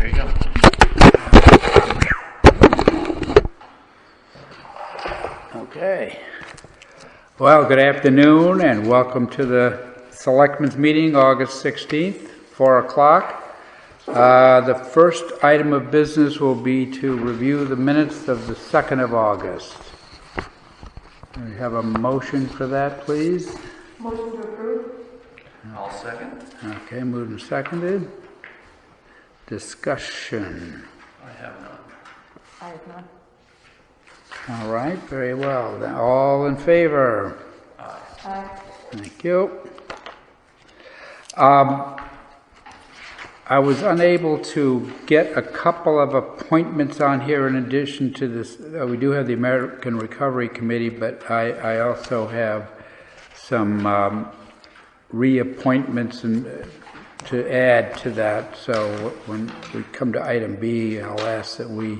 There you go. Okay. Well, good afternoon and welcome to the Selectmen's meeting, August 16th, 4 o'clock. The first item of business will be to review the minutes of the 2nd of August. We have a motion for that, please. Motion to approve. I'll second. Okay, moved and seconded. Discussion. I have none. I have none. All right, very well. Then all in favor? Aye. Thank you. I was unable to get a couple of appointments on here in addition to this. We do have the American Recovery Committee, but I also have some reappointments to add to that. So when we come to item B, I'll ask that we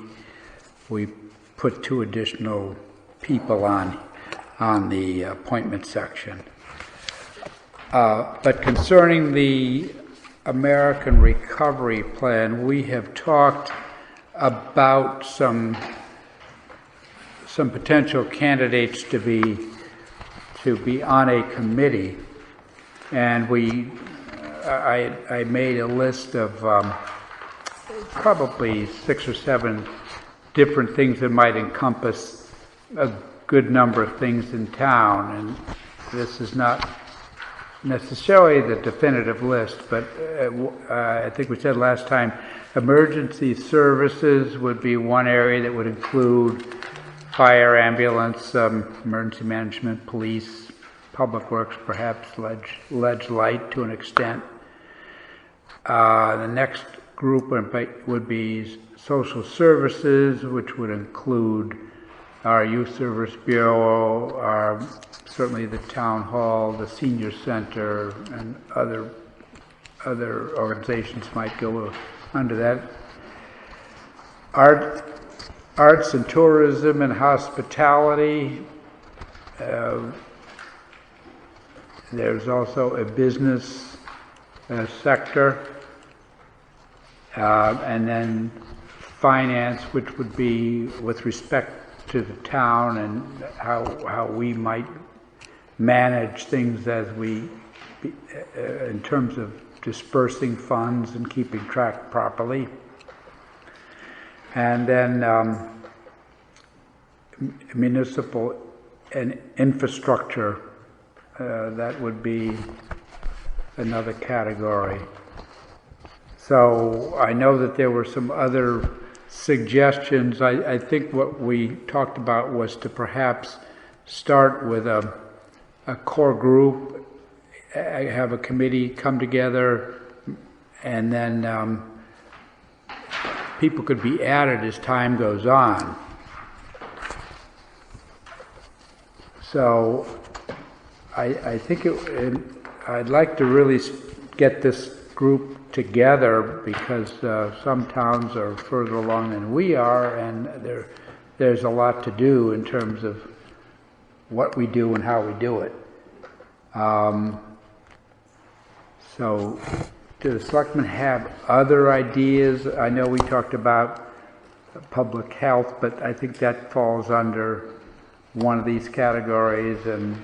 put 2 additional people on the appointment section. But concerning the American Recovery Plan, we have talked about some potential candidates to be on a committee, and I made a list of probably 6 or 7 different things that might encompass a good number of things in town, and this is not necessarily the definitive list, but I think we said last time emergency services would be one area that would include fire, ambulance, emergency management, police, public works, perhaps ledge light to an extent. The next group would be social services, which would include our Youth Service Bureau, certainly the Town Hall, the Senior Center, and other organizations might go under that. Arts and tourism and hospitality. There's also a business sector, and then finance, which would be with respect to the town and how we might manage things as in terms of dispersing funds and keeping track properly. And then municipal and infrastructure, that would be another category. So I know that there were some other suggestions. I think what we talked about was to perhaps start with a core group, have a committee come together, and then people could be added as time goes on. So I think I'd like to really get this group together because some towns are further along than we are, and there's a lot to do in terms of what we do and how we do it. So do the selectmen have other ideas? I know we talked about public health, but I think that falls under one of these categories, and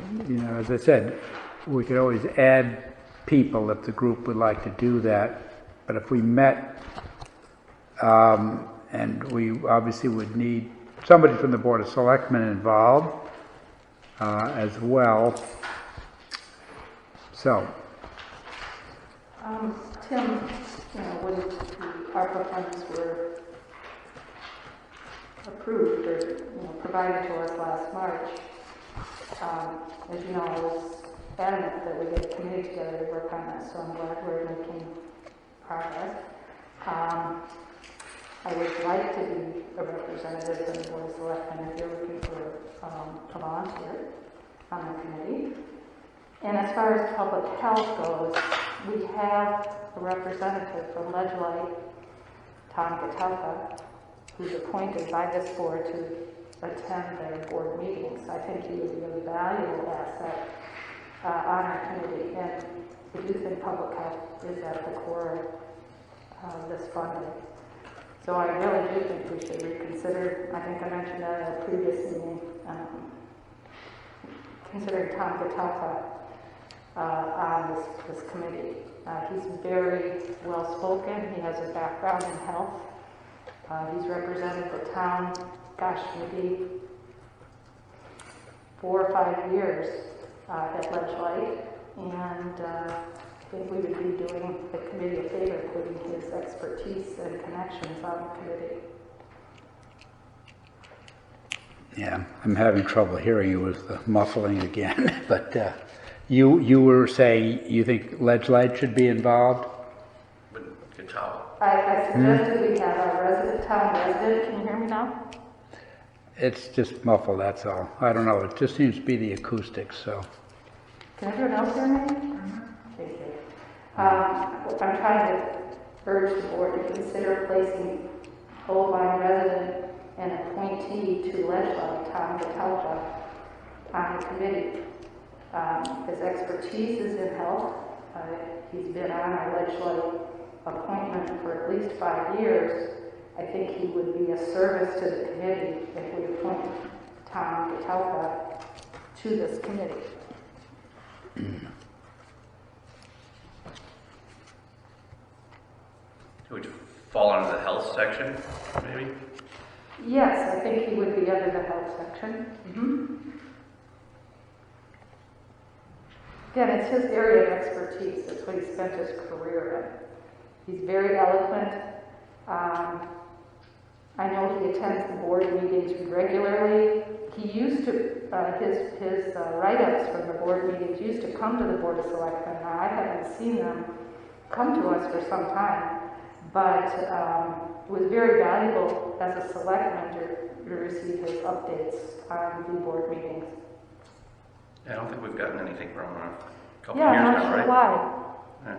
as I said, we could always add people if the group would like to do that. But if we met, and we obviously would need somebody from the Board of Selectmen involved as well. So, Tim, when the ARPA funds were approved or provided to us last March, as you know, I was adamant that we get a committee together to work on that, so I'm glad we're making progress. I would like to be a representative of the Board of Selectmen if you're looking for a volunteer on the committee. And as far as public health goes, we have a representative from Ledge Light, Tom Gatelka, who's appointed by this board to attend their board meetings. I think he would be a really valuable asset on our committee, and I do think public health is at the core of this funding. So I really do think we should reconsider, I think I mentioned that at a previous meeting, considering Tom Gattata on this committee. He's very well spoken, he has a background in health. He's represented the town, gosh, maybe 4 or 5 years at Ledgelight, and I think we would be doing the committee a favor, putting his expertise and connections on the committee. Yeah, I'm having trouble hearing you with the muffling again, but you were saying you think Ledgelight should be involved? But good job. I suggested we have a town resident, can you hear me now? It's just muffled, that's all. I don't know, it just seems to be the acoustics, so. Can everyone else hear me? Thank you. I'm trying to urge the board to consider placing Old Line resident and appointee to Ledgelight, Tom Gattata, on the committee. His expertise is in health. He's been on our Ledgelight appointment for at least 5 years. I think he would be a service to the committee if we appoint Tom Gattata to this committee. Would you fall under the health section, maybe? Yes, I think he would be under the health section. Again, it's his area of expertise. That's what he spent his career in. He's very eloquent. I know he attends the board meetings regularly. He used to, his write-ups from the board meetings used to come to the Board of Selectmen. Now, I haven't seen them come to us for some time, but it was very valuable as a selectman to receive his updates on the board meetings. Yeah, I don't think we've gotten anything from him in a couple Yeah, of years I'm now, not sure right? why. Yeah.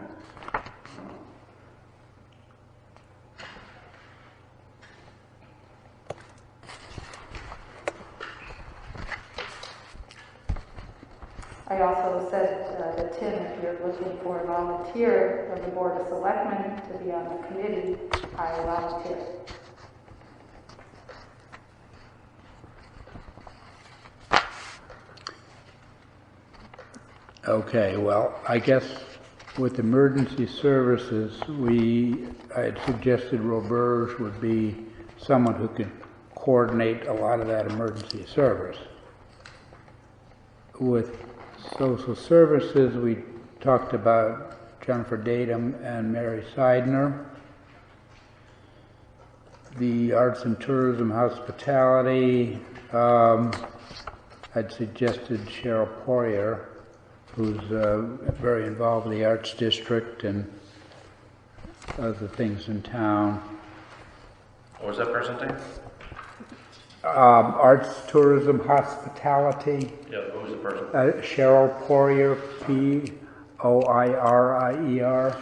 I also said to Tim, if you're looking for a volunteer of the Board of Selectmen to be on the committee, I volunteer. Okay, well, I guess with emergency services, I had suggested Roberge would be someone who could coordinate a lot of that emergency service. With social services, we talked about Jennifer Datum and Mary Seidner. The arts and tourism hospitality, I'd suggested Cheryl Poirier, who's very involved with the Arts District and other things in town. What was that person's name? Arts, tourism, hospitality. Yeah, who was the person? Cheryl Poirier, Poirier.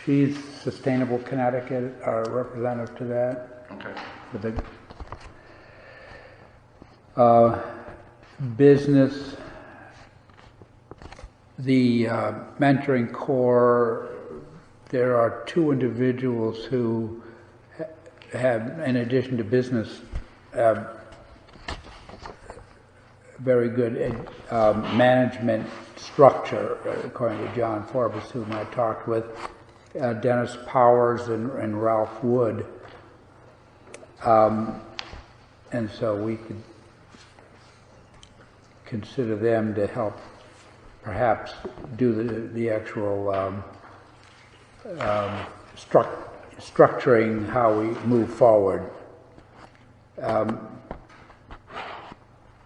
She's Sustainable Connecticut, our representative to that. Okay. For the business, the mentoring corps, there are 2 individuals who have, in addition to business, very good management structure, according to John Forbes, whom I talked with, Dennis Powers and Ralph Wood. And so we could consider them to help perhaps do the actual structuring how we move forward.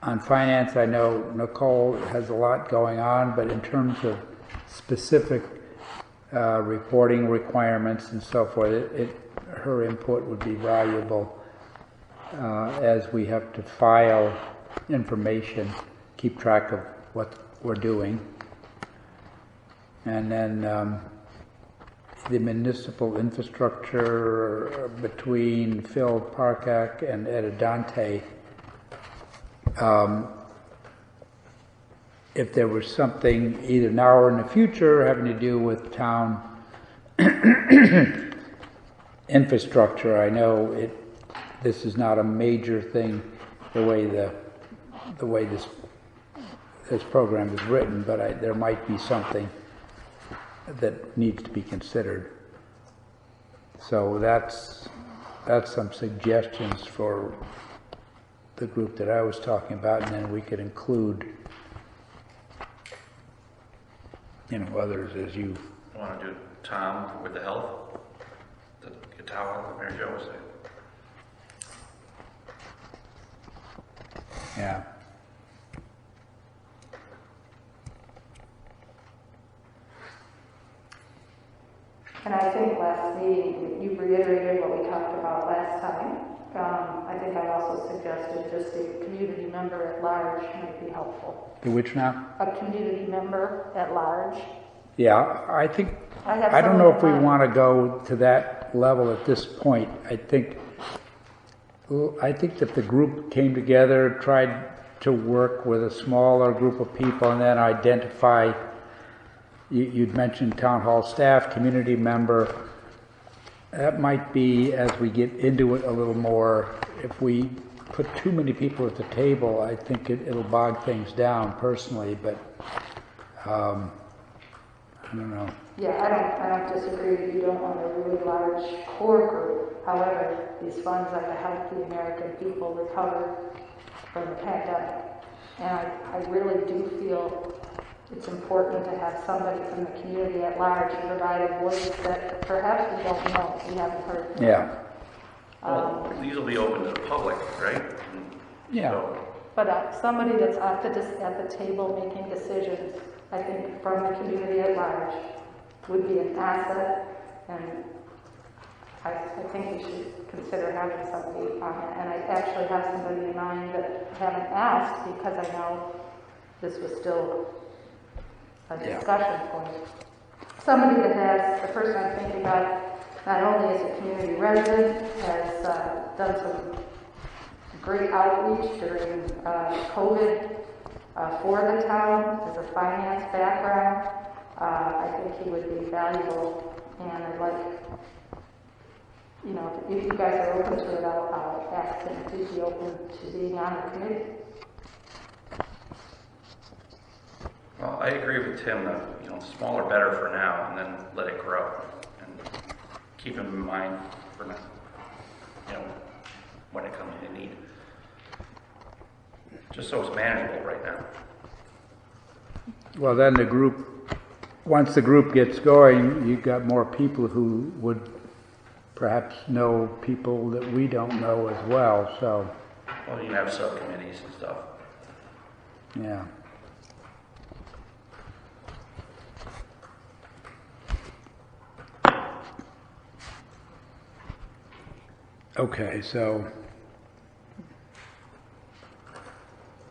On finance, I know Nicole has a lot going on, but in terms of specific reporting requirements and so forth, her input would be valuable as we have to file information, keep track of what we're doing. And then the municipal infrastructure between Phil Parkak and Ed Adante. If there was something either now or in the future having to do with town infrastructure, I know this is not a major thing the way this program is written, but there might be something that needs to be considered. So that's some suggestions for the group that I was talking about, and then we could include, others as you. I want to do Tom with the health, the Katawa, the Mary Jo was saying. Yeah. And I think last meeting, you reiterated what we talked about last time. I think I also suggested just a community member at large might be helpful. The which now? A community member at large. Yeah, I don't know if we want to go to that level at this point. I think that the group came together, tried to work with a smaller group of people, and then identify. You'd mentioned town hall staff, community member. That might be, as we get into it a little more, if we put too many people at the table, I think it'll bog things down personally, but I don't know. Yeah, I don't disagree that you don't want a really large core group. However, these funds are to help the American people recover from the pandemic. And I really do feel it's important to have somebody from the community at large to provide a voice that perhaps we don't know, we haven't heard. Yeah. Well, these will be open to the public, right? Yeah. So, But somebody that's at the table making decisions, I think from the community at large, would be an asset, and I think we should consider having somebody on it. And I actually have somebody in mind that I haven't asked because I know this was still a discussion point. Somebody that has, the person I'm thinking about, not only is a community resident, has done some great outreach during COVID for the town, has a finance background. I think he would be valuable, and I'd like, if you guys are open to it, I'll ask him if he'd be open to being on the committee. well, I agree with Tim that, smaller better for now, and then let it grow. And keep him in mind for now, when it comes to need. Just so it's manageable right now. Well, then once the group gets going, you've got more people who would perhaps know people that we don't know as well, so. Well, you have subcommittees and stuff. Yeah. Okay, so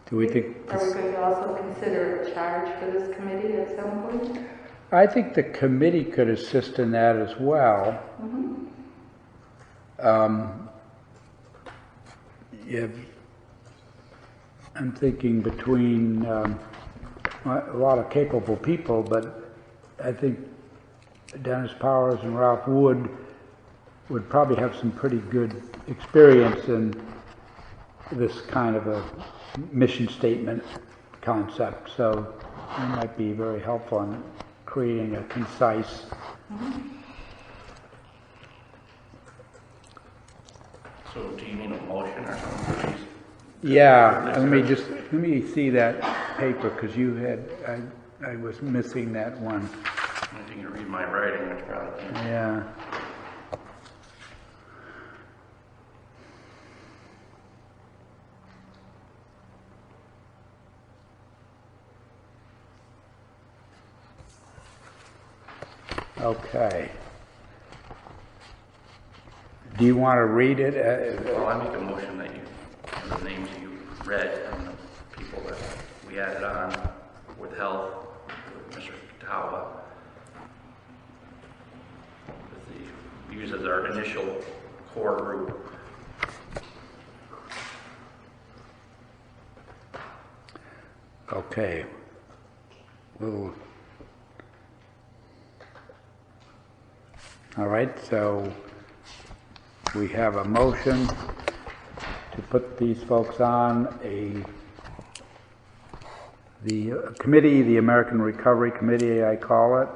do we think? Are we going to also consider a charge for this committee at some point? I think the committee could assist in that as well. Mm-hmm. I'm thinking between a lot of capable people, but I think Dennis Powers and Ralph Wood would probably have some pretty good experience in this kind of a mission statement concept, so they might be very helpful in creating a concise. So do you need a motion or something for these? Yeah, let me see that paper, because I was missing that one. If you can read my writing, which probably can't. Yeah. Okay. Do you want to read it? Well, I make a motion that the names you read and the people that we added on with health, with Mr. Katawa, use as our initial core group. Okay. All right, so we have a motion to put these folks on the committee, the American Recovery Committee, I call it.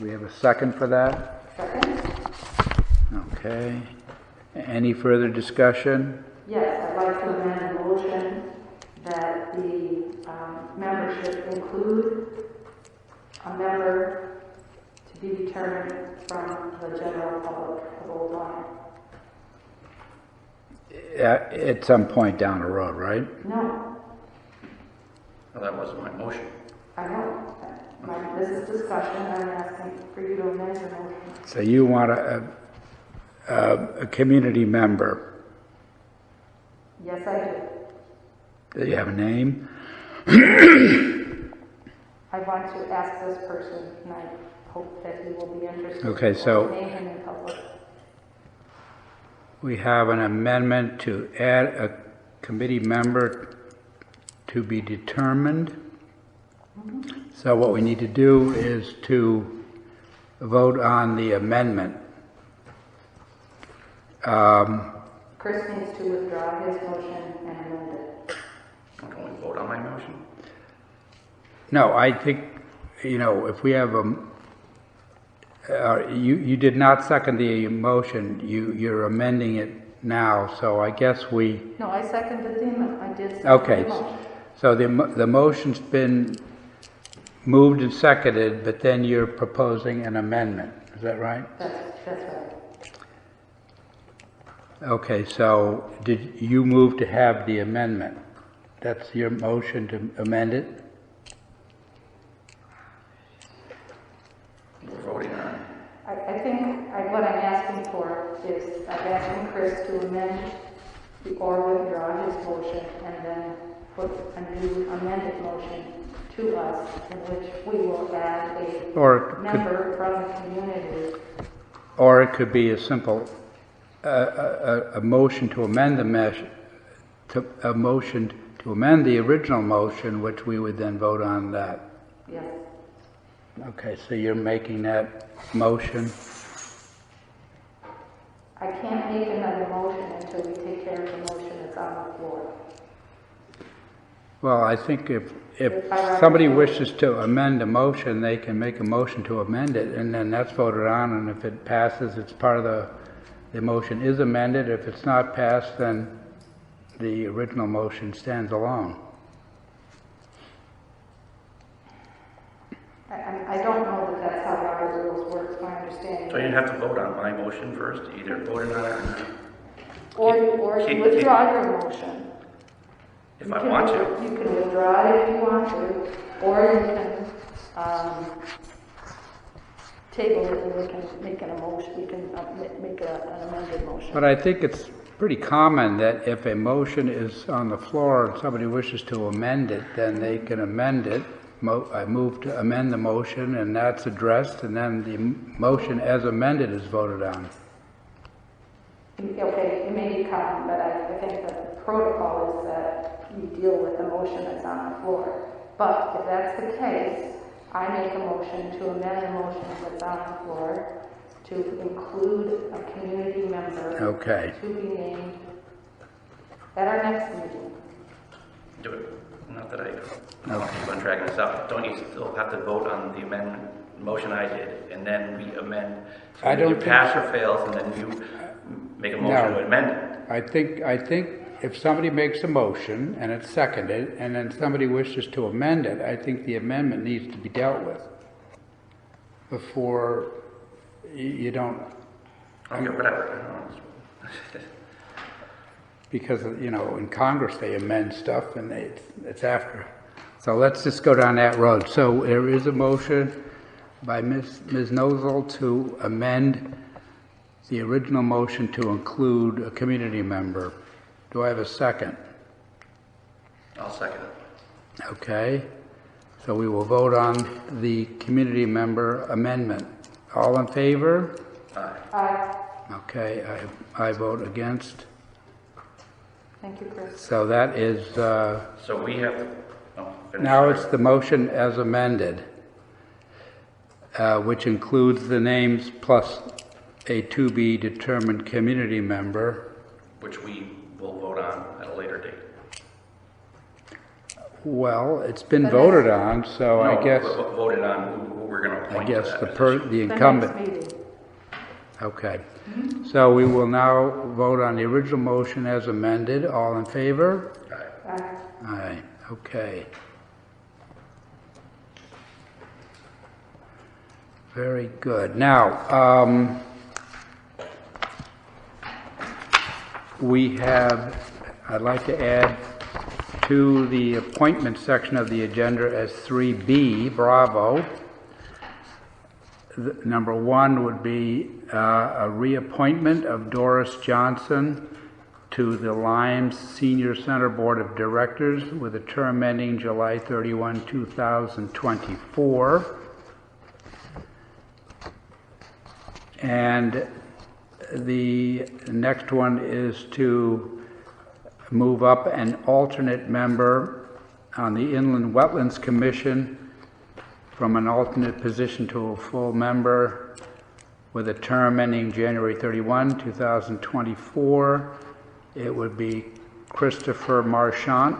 We have a second for that? Second? Okay. Any further discussion? Yes, I'd like to amend the motion that the membership include a member to be determined from the general public of Old Lyme. At some point down the road, right? No, Well, that wasn't my motion. I know. This is discussion. I'm asking for you to amend your motion. So you want a community member. Yes, I do. Do you have a name? I want to ask this person, and I hope that he will be interested. Okay, so- Name him in public. We have an amendment to add a committee member to be determined. So what we need to do is to vote on the amendment. Chris needs to withdraw his motion and amend it. Can we vote on my motion? No, I think, if we have you did not second the motion, you're amending it now, so I guess we... No, I seconded the amendment. I did second Okay, the motion. so the motion's been moved and seconded, but then you're proposing an amendment, is that right? That's right. Okay, so did you move to have the amendment? That's your motion to amend it? We're voting on it. I think what I'm asking for is I'm asking Chris to amend or withdraw his motion and then put a new amended motion to us in which we will add a Or member from the community. Or it could be a simple, a motion to amend a motion to amend the original motion, which we would then vote on that. Yes. Okay, so you're making that motion. I can't make another motion until we take care of the motion that's on the floor. Well, I think if somebody wishes to amend a motion, they can make a motion to amend it, and then that's voted on, and if it passes, it's part of the motion is amended. If it's not passed, then the original motion stands alone. I don't know that that's how our rules work, it's my understanding. So you have to vote on my motion first, either vote on it or not. Or you withdraw your motion. If I want to. You can withdraw it if you want to, or you can table it and we can make an emotion, we can make an amended motion. But I think it's pretty common that if a motion is on the floor and somebody wishes to amend it, then they can amend it. I move to amend the motion, and that's addressed, and then the motion as amended is voted on. Okay, it may be common, but I think the protocol is that you deal with the motion that's on the floor. But if that's the case, I make a motion to amend the motion that's on the floor to include a community member Okay. to be named at our next meeting. Do it. Not that I don't keep on tracking this up. Don't you still have to vote on the amendment motion I did, and then we amend? So I don't you think pass so. or fails, and then you make a motion to amend it. I think if somebody makes a motion and it's seconded, and then somebody wishes to amend it, I think the amendment needs to be dealt with before you don't. Okay, whatever. Because, in Congress they amend stuff and it's after. So let's just go down that road. So there is a motion by Ms. Nozel to amend the original motion to include a community member. Do I have a second? I'll second it. Okay. So we will vote on the community member amendment. All in favor? Aye. Aye. Okay, I vote against. Thank you, Chris. So that is, So we have to. Finish. now it's the motion as amended, which includes the names plus a to-be-determined community member. which we will vote on at a later date. Well, it's been voted on, so I No, guess, voted on who we're going to appoint to that the position. incumbent. The next meeting. Okay. So we will now vote on the original motion as amended. All in favor? Aye. Aye. Okay. Very good. Now, I'd like to add to the appointment section of the agenda as 3B, Bravo. Number 1 would be a reappointment of Doris Johnson to the Limes Senior Center Board of Directors with a term ending July 31, 2024. And the next one is to move up an alternate member on the Inland Wetlands Commission from an alternate position to a full member with a term ending January 31, 2024. It would be Christopher Marchant,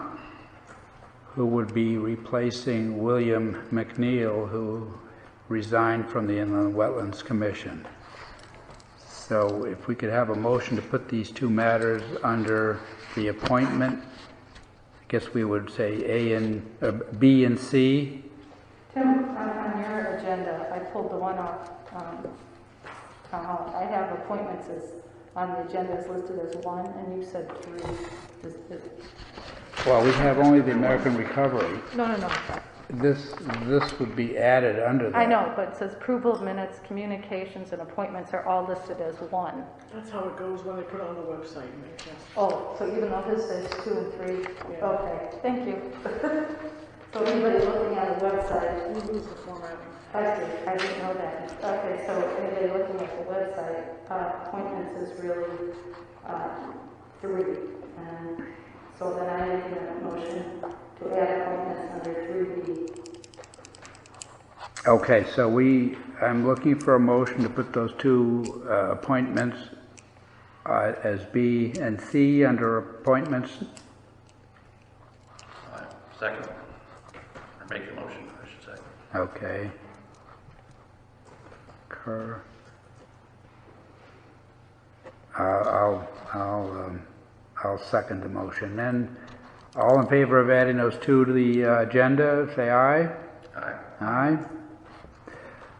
who would be replacing William McNeil, who resigned from the Inland Wetlands Commission. So if we could have a motion to put these two matters under the appointment, I guess we would say B and C. Tim, on your agenda, I pulled the one off town hall. I have appointments on the agenda as listed as 1, and you said 3. Well, we have only the American Recovery. No. This would be added under that. I know, but it says approval of minutes, communications, and appointments are all listed as 1. That's how it goes when they put it on the website. Makes sense. Oh, so even though his says 2 and 3? Yeah. Okay, thank you. So anybody looking at the website, You lose the formatting. I see, I didn't know that. Okay, so anybody looking at the website, appointments is really 3. And so then I make a motion to add appointments under 3B. Okay, so I'm looking for a motion to put those two appointments as B and C under appointments. Second. Or make a motion, I should say. Okay. Kerr. I'll second the motion. Then, all in favor of adding those two to the agenda, say aye. Aye. Aye.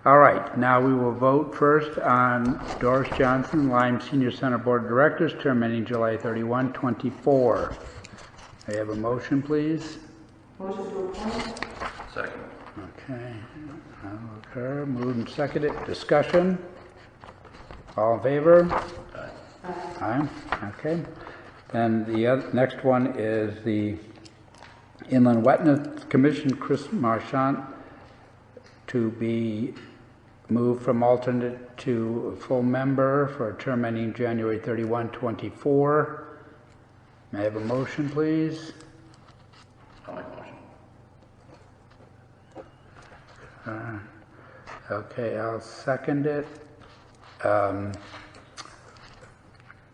All right, now we will vote first on Doris Johnson, Lime Senior Center Board of Directors, term ending July 31, 24. I have a motion, please. Motion to appoint? Second. Okay. Kerr, moved and seconded. Discussion? All in favor? Aye. Aye. Okay. Then the next one is the Inland Wetlands Commission, Chris Marchant, to be moved from alternate to full member for a term ending January 31, 24. May I have a motion, please? I'll make a motion. Okay, I'll second it.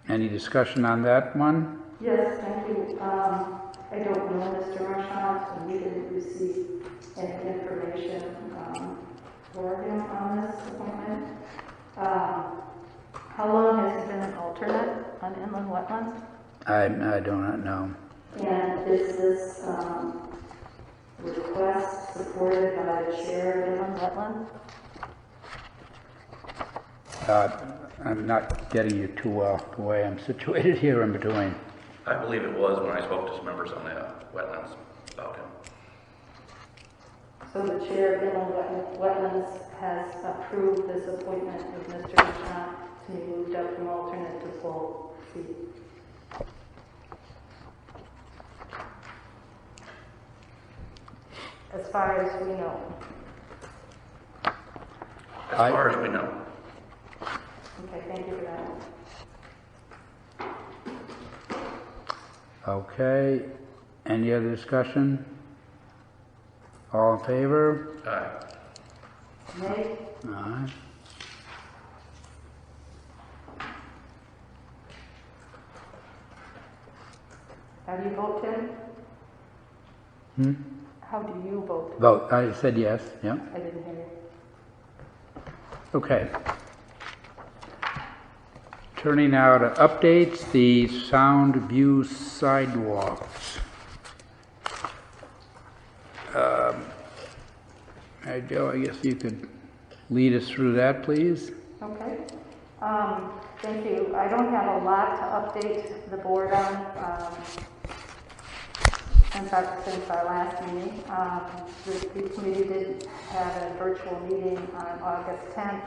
Any discussion on that one? Yes, thank you. I don't know Mr. Marchant, and we didn't receive any information for him on this appointment. How long has he been an alternate on inland wetlands? I do not know. And is this request supported by the chair of inland wetlands? I'm not getting you too well the way I'm situated here in between. I believe it was when I spoke to some members on the wetlands about him. So the chair of inland wetlands has approved this appointment of Mr. Marchant to be moved up from alternate to full seat. As far as we know. As far as we know. Okay, thank you for that. Okay. Any other discussion? All in favor? Aye. Nay? Aye. How do you vote, Tim? Hmm? How do you vote? Vote. I said yes. Yeah. I didn't hear you. Okay. Turning now to updates, the Sound View sidewalks. Joe, I guess you could lead us through that, please. Okay. Thank you. I don't have a lot to update the board on since our last meeting. The committee did have a virtual meeting on August 10th.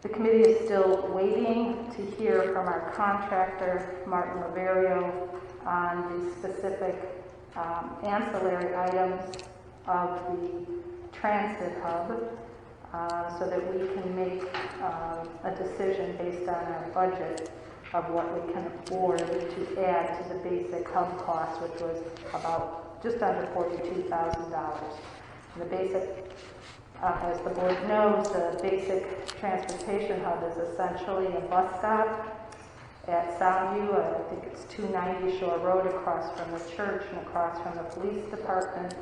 The committee is still waiting to hear from our contractor, Martin Laverio, on the specific ancillary items of the transit hub so that we can make a decision based on our budget of what we can afford to add to the basic hub cost, which was about just under $42,000. The basic, as the board knows, the basic transportation hub is essentially a bus stop at Soundview. I think it's 290 Shore Road across from the church and across from the police department.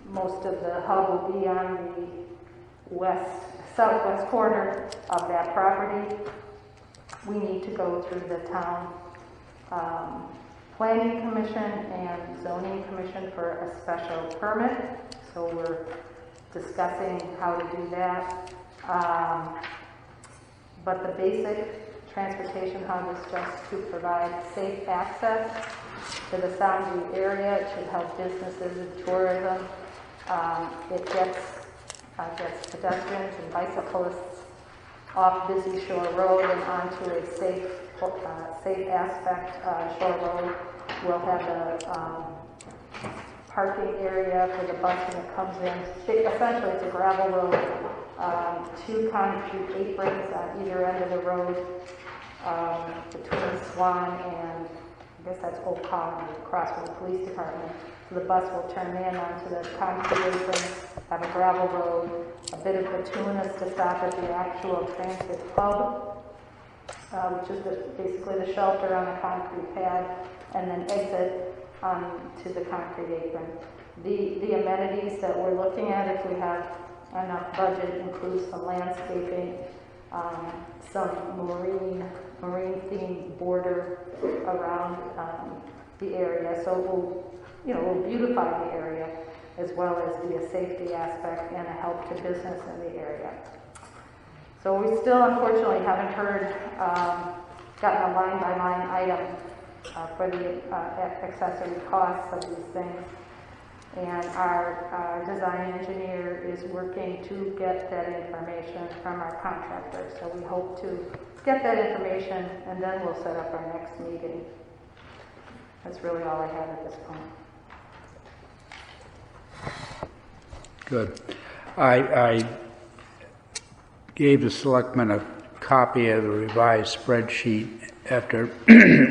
Most of the hub will be on the southwest corner of that property. We need to go through the town planning commission and zoning commission for a special permit. So we're discussing how to do that. But the basic transportation hub is just to provide safe access to the Soundview area. It should help businesses and tourism. It gets pedestrians and bicyclists off busy Shore Road and onto a safe aspect. Shore Road will have a parking area for the bus when it comes in. Essentially, it's a gravel road, 2 concrete aprons on either end of the road between Swan and, I guess that's Old Colony, across from the police department. So the bus will turn in onto the concrete apron, have a gravel road, a bit of bituminous to stop at the actual transit hub, which is basically the shelter on a concrete pad, and then exit to the concrete apron. The amenities that we're looking at, if we have enough budget, include some landscaping, some marine themed border around the area. So we'll beautify the area as well as be a safety aspect and a help to business in the area. So we still unfortunately haven't gotten a line-by-line item for the accessory costs of these things. And our design engineer is working to get that information from our contractor. So we hope to get that information and then we'll set up our next meeting. That's really all I have at this point. Good. I gave the selectmen a copy of the revised spreadsheet after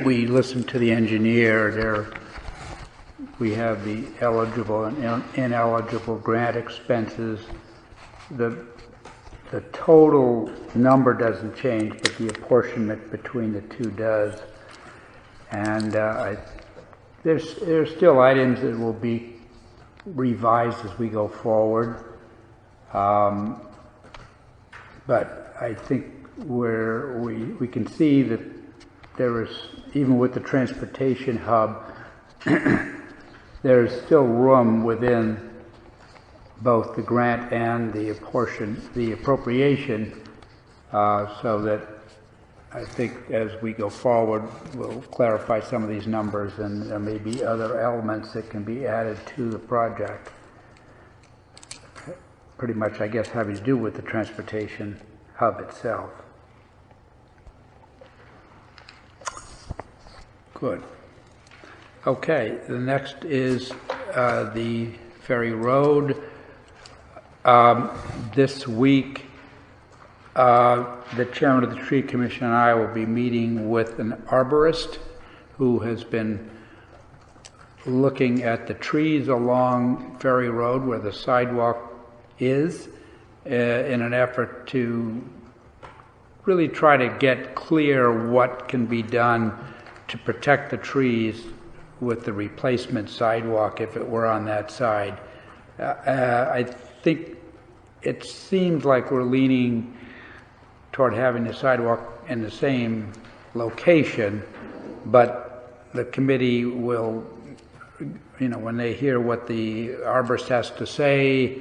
we listened to the engineer. We have the eligible and ineligible grant expenses. The total number doesn't change, but the apportionment between the two does. And there's still items that will be revised as we go forward. But I think we can see that there is, even with the transportation hub, there's still room within both the grant and the appropriation, so that I think as we go forward, we'll clarify some of these numbers, and there may be other elements that can be added to the project. Pretty much, I guess, having to do with the transportation hub itself. Good. Okay, the next is the Ferry Road. This week, the chairman of the Tree Commission and I will be meeting with an arborist who has been looking at the trees along Ferry Road where the sidewalk is in an effort to really try to get clear what can be done to protect the trees with the replacement sidewalk if it were on that side. I think it seems like we're leaning toward having the sidewalk in the same location, but the committee will, when they hear what the arborist has to say,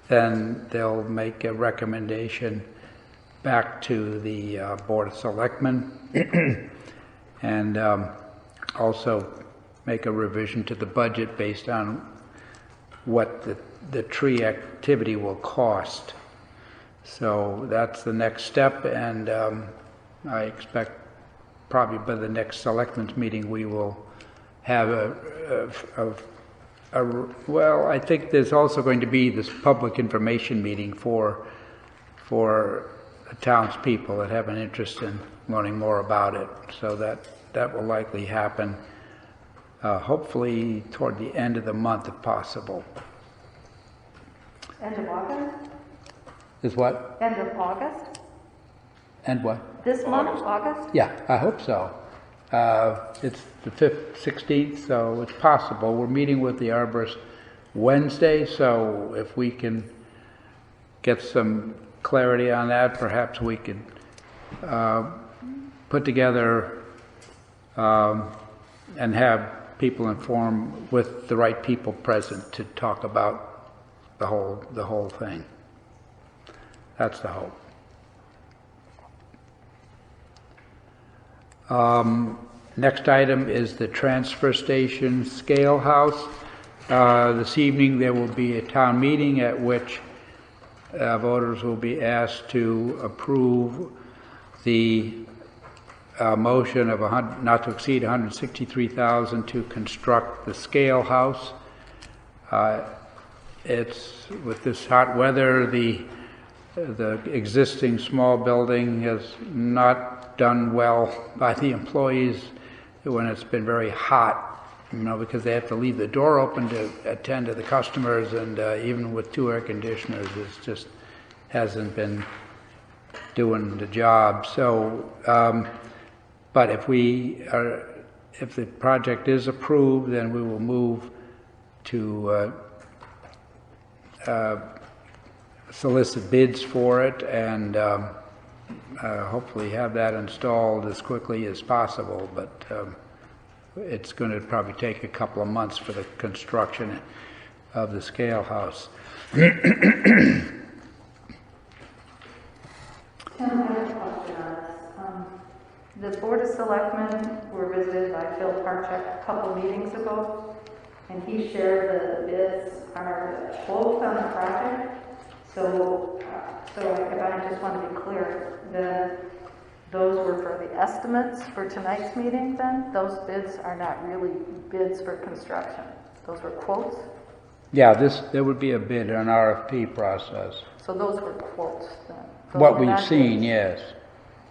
then they'll make a recommendation back to the Board of Selectmen and also make a revision to the budget based on what the tree activity will cost. So that's the next step, and I expect probably by the next Selectmen's meeting we will have well, I think there's also going to be this public information meeting for the townspeople that have an interest in learning more about it. So that will likely happen, hopefully toward the end of the month if possible. End of August? Is what? End of August? And what? This month, August? Yeah, I hope so. It's the 5th, 16th, so it's possible. We're meeting with the arborist Wednesday, so if we can get some clarity on that, perhaps we could put together and have people informed with the right people present to talk about the whole thing. That's the hope. Next item is the transfer station scale house. This evening there will be a town meeting at which voters will be asked to approve the motion of not to exceed $163,000 to construct the scale house. It's with this hot weather, the existing small building has not done well by the employees when it's been very hot, because they have to leave the door open to attend to the customers, and even with 2 air conditioners, it just hasn't been doing the job. So, but if the project is approved, then we will move to solicit bids for it and hopefully have that installed as quickly as possible, but it's going to probably take a couple of months for the construction of the scale house. Tim, I have a question on this. The Board of Selectmen were visited by Phil Parchak a couple meetings ago, and he shared the bids are both on the project. So if I just want to be clear, then those were for the estimates for tonight's meeting then? Those bids are not really bids for construction. Those were quotes? Yeah, there would be a bid, an RFP process. So those were quotes then? What we've seen, yes.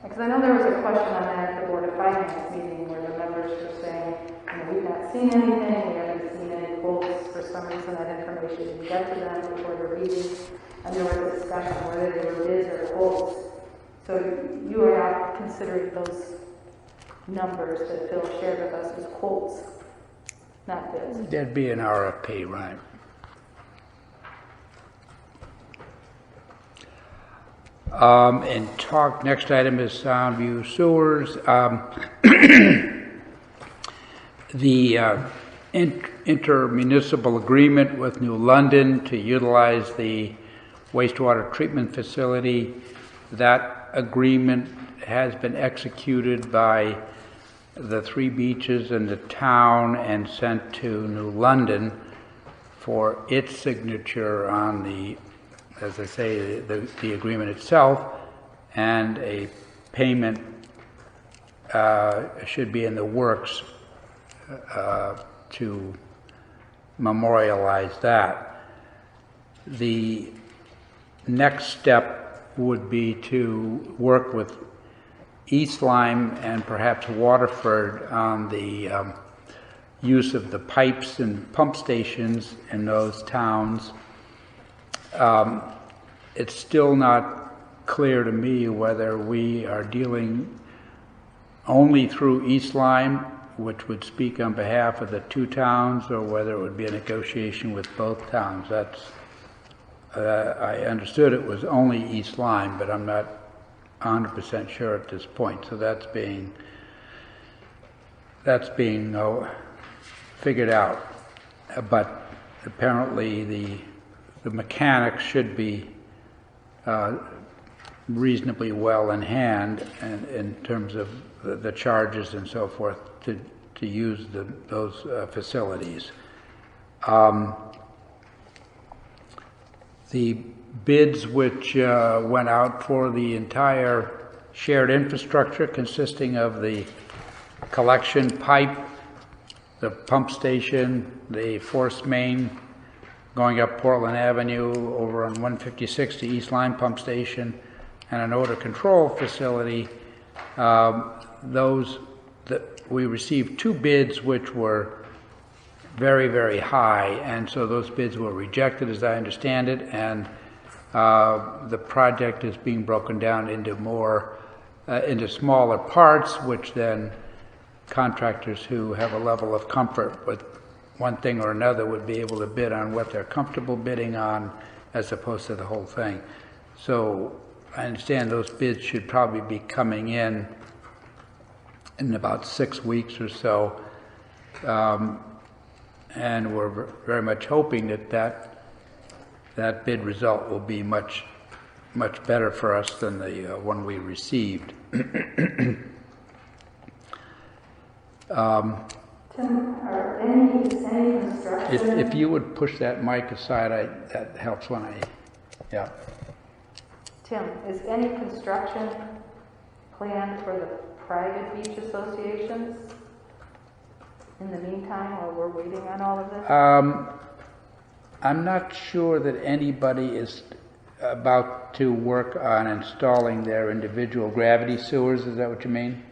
Because I know there was a question on that at the Board of Finance meeting where the members were saying, we've not seen anything, we haven't seen any quotes. For some reason that information didn't get to them before the meeting. And there was a discussion whether they were bids or quotes. So you are not considering those numbers that Phil shared with us as quotes, not bids. There'd be an RFP, right? Next item is Soundview Sewers. The intermunicipal agreement with New London to utilize the wastewater treatment facility, that agreement has been executed by the 3 beaches in the town and sent to New London for its signature on the, as I say, the agreement itself, and a payment should be in the works to memorialize that. The next step would be to work with East Lyme and perhaps Waterford on the use of the pipes and pump stations in those towns. It's still not clear to me whether we are dealing only through East Lyme, which would speak on behalf of the two towns, or whether it would be a negotiation with both towns. That's, I understood it was only East Lyme, but I'm not 100% sure at this point. So that's being figured out. But apparently the mechanics should be reasonably well in hand in terms of the charges and so forth to use those facilities. The bids which went out for the entire shared infrastructure, consisting of the collection pipe, the pump station, the force main going up Portland Avenue over on 156 to East Line Pump Station, and an odor control facility, we received two bids which were very, very high, and so those bids were rejected, as I understand it, and the project is being broken down into into smaller parts, which then contractors who have a level of comfort with one thing or another would be able to bid on what they're comfortable bidding on, as opposed to the whole thing. So I understand those bids should probably be coming in about 6 weeks or so, and we're very much hoping that bid result will be much better for us than the one we received. Tim, are any construction? If you would push that mic aside, that helps when yeah. Tim, is any construction planned for the private beach associations in the meantime, while we're waiting on all of this? I'm not sure that anybody is about to work on installing their individual gravity sewers. Is that what you mean?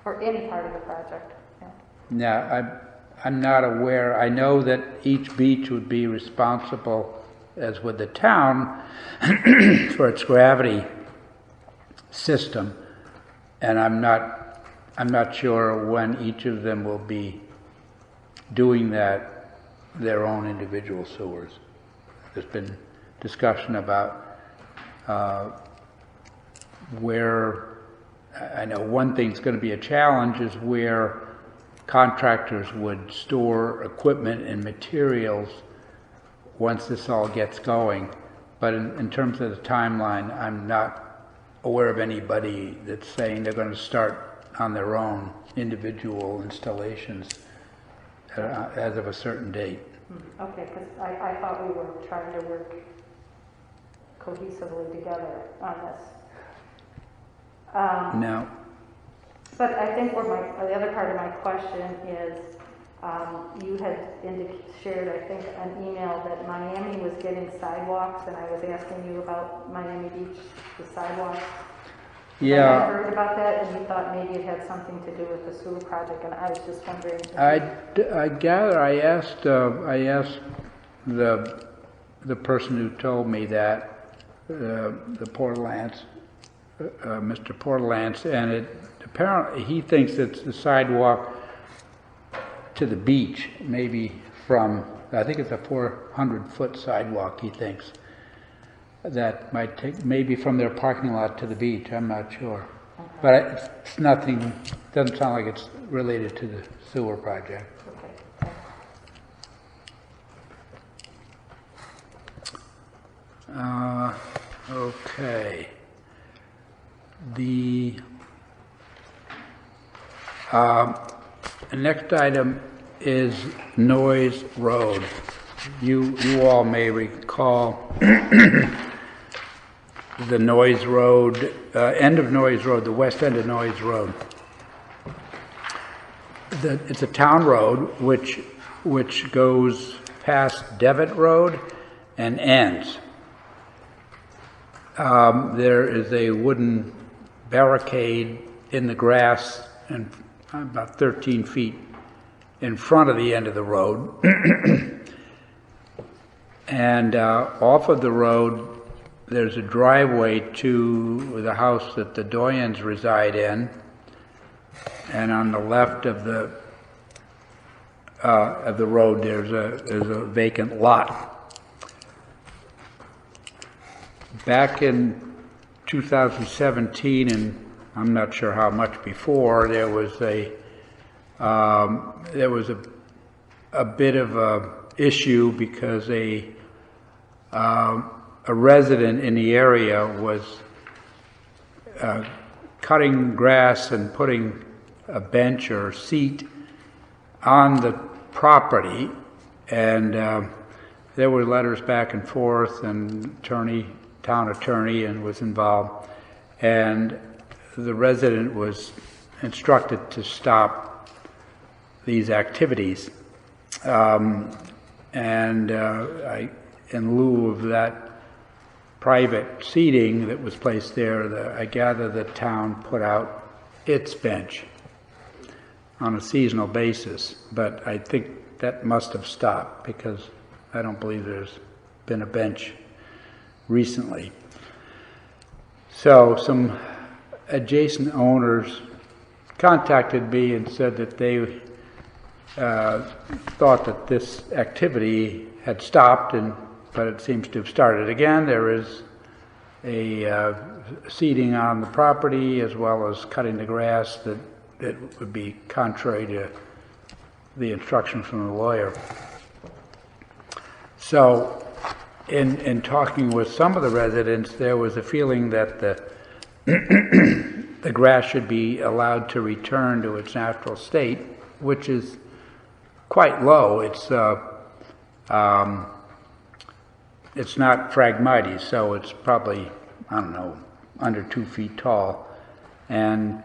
Or any part of the project? Yeah. No, I'm not aware. I know that each beach would be responsible, as with the town, for its gravity system, and I'm not sure when each of them will be doing their own individual sewers. There's been discussion about where, I know one thing's going to be a challenge is where contractors would store equipment and materials once this all gets going. But in terms of the timeline, I'm not aware of anybody that's saying they're going to start on their own individual installations as of a certain date. Okay, because I thought we were trying to work cohesively together on this. No. But I think the other part of my question is, you had shared, I think, an email that Miami was getting sidewalks, and I was asking you about Miami Beach, the sidewalks. Yeah. I had heard about that, and you thought maybe it had something to do with the sewer project, and I was just wondering. I gather I asked the person who told me that, the Portalance, Mr. Portalance, and apparently he thinks it's the sidewalk to the beach, maybe from, I think it's a 400-foot sidewalk, he thinks. That might take, maybe from their parking lot to the beach, I'm not sure. Okay. But it's nothing, doesn't sound like it's related to the sewer project. Okay. The next item is Noyes Road. You all may recall the Noyes Road, end of Noyes Road, the west end of Noyes Road. It's a town road which goes past Devitt Road and ends. There is a wooden barricade in the grass and about 13 feet in front of the end of the road. And off of the road, there's a driveway to the house that the Doyens reside in, and on the left of the road there's a vacant lot. Back in 2017, and I'm not sure how much before, there was a bit of a issue because a resident in the area was cutting grass and putting a bench or seat on the property, and there were letters back and forth, and town attorney and was involved, and the resident was instructed to stop these activities. In lieu of that private seating that was placed there, I gather the town put out its bench on a seasonal basis, but I think that must have stopped because I don't believe there's been a bench recently. So some adjacent owners contacted me and said that they thought that this activity had stopped, but it seems to have started again. There is a seating on the property as well as cutting the grass that would be contrary to the instruction from the lawyer. So in talking with some of the residents, there was a feeling that the grass should be allowed to return to its natural state, which is quite low. It's not phragmites, so it's probably, I don't know, under 2 feet tall. And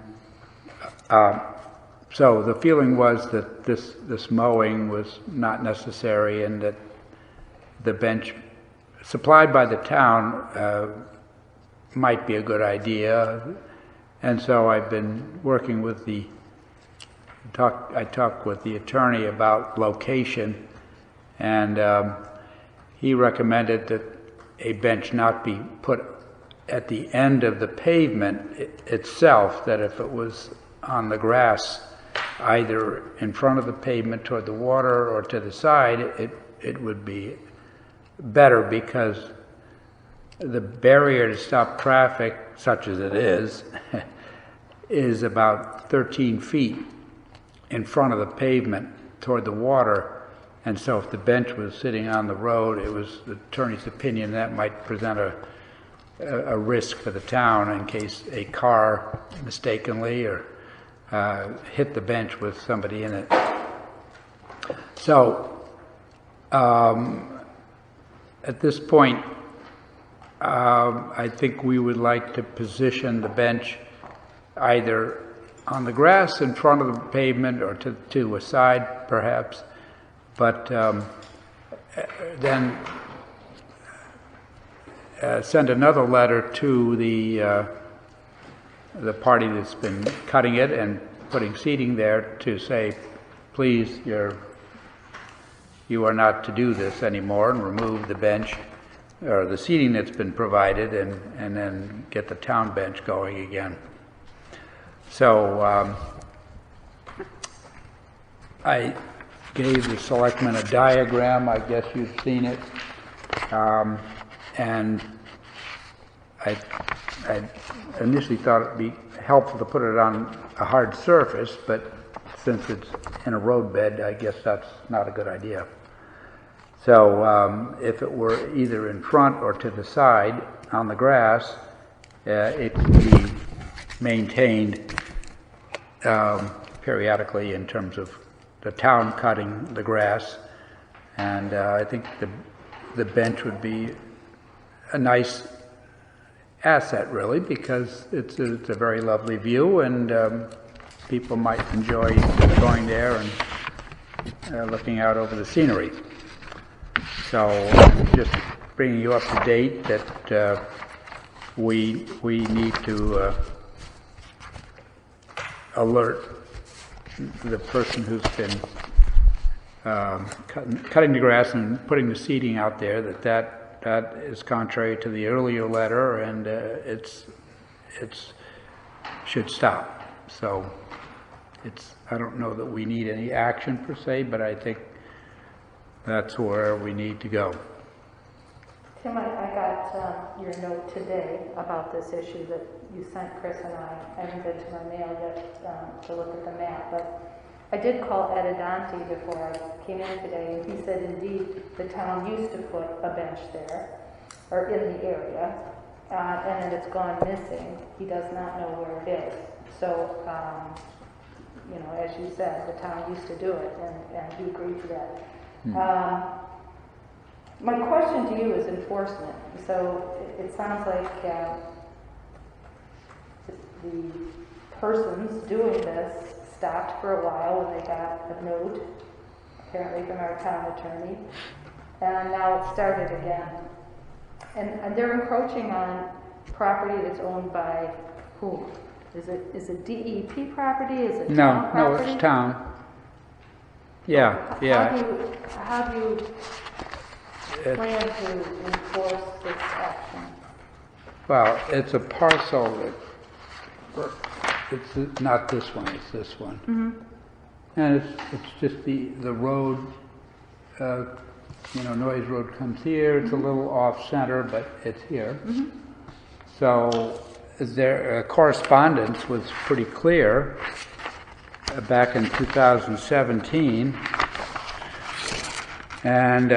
so the feeling was that this mowing was not necessary, and that the bench supplied by the town might be a good idea. And so I've been working with I talked with the attorney about location, and he recommended that a bench not be put at the end of the pavement itself, that if it was on the grass, either in front of the pavement toward the water or to the side, it would be better, because the barrier to stop traffic, such as it is about 13 feet in front of the pavement toward the water. And so if the bench was sitting on the road, it was the attorney's opinion that might present a risk for the town in case a car mistakenly or hit the bench with somebody in it. So at this point, I think we would like to position the bench either on the grass in front of the pavement or to a side perhaps, but then send another letter to the party that's been cutting it and putting seating there to say, please, you are not to do this anymore, and remove the bench or the seating that's been provided, and then get the town bench going again. So I gave the selectmen a diagram. I guess you've seen it, and I initially thought it'd be helpful to put it on a hard surface, but since it's in a roadbed, I guess that's not a good idea. So if it were either in front or to the side on the grass, it could be maintained periodically in terms of the town cutting the grass, and I think the bench would be a nice asset, really, because it's a very lovely view, and people might enjoy going there and looking out over the scenery. So just bringing you up to date that we need to alert the person who's been cutting the grass and putting the seating out there that that is contrary to the earlier letter, and it's should stop. So I don't know that we need any action per se, but I think that's where we need to go. Tim, I got your note today about this issue that you sent Chris and I haven't been to my mail yet to look at the map, but I did call Ed Adante before I came in today, and he said indeed the town used to put a bench there, or in the area, and then it's gone missing. He does not know where it is. So, you know, as you said, the town used to do it, and he agreed to that. My question to you is enforcement. So it sounds like the persons doing this stopped for a while when they got a note, apparently from our town attorney, and now it started again. And they're encroaching on property that's owned by whom? Is it DEP property? Is it town property? No, it's town. Yeah, How do you plan to enforce this action? Well, it's a parcel that, it's not this one, it's this one. Mm-hmm. And it's just the road, Noyes Road comes here, it's a little off center, but it's here. Mm-hmm. So their correspondence was pretty clear back in 2017, and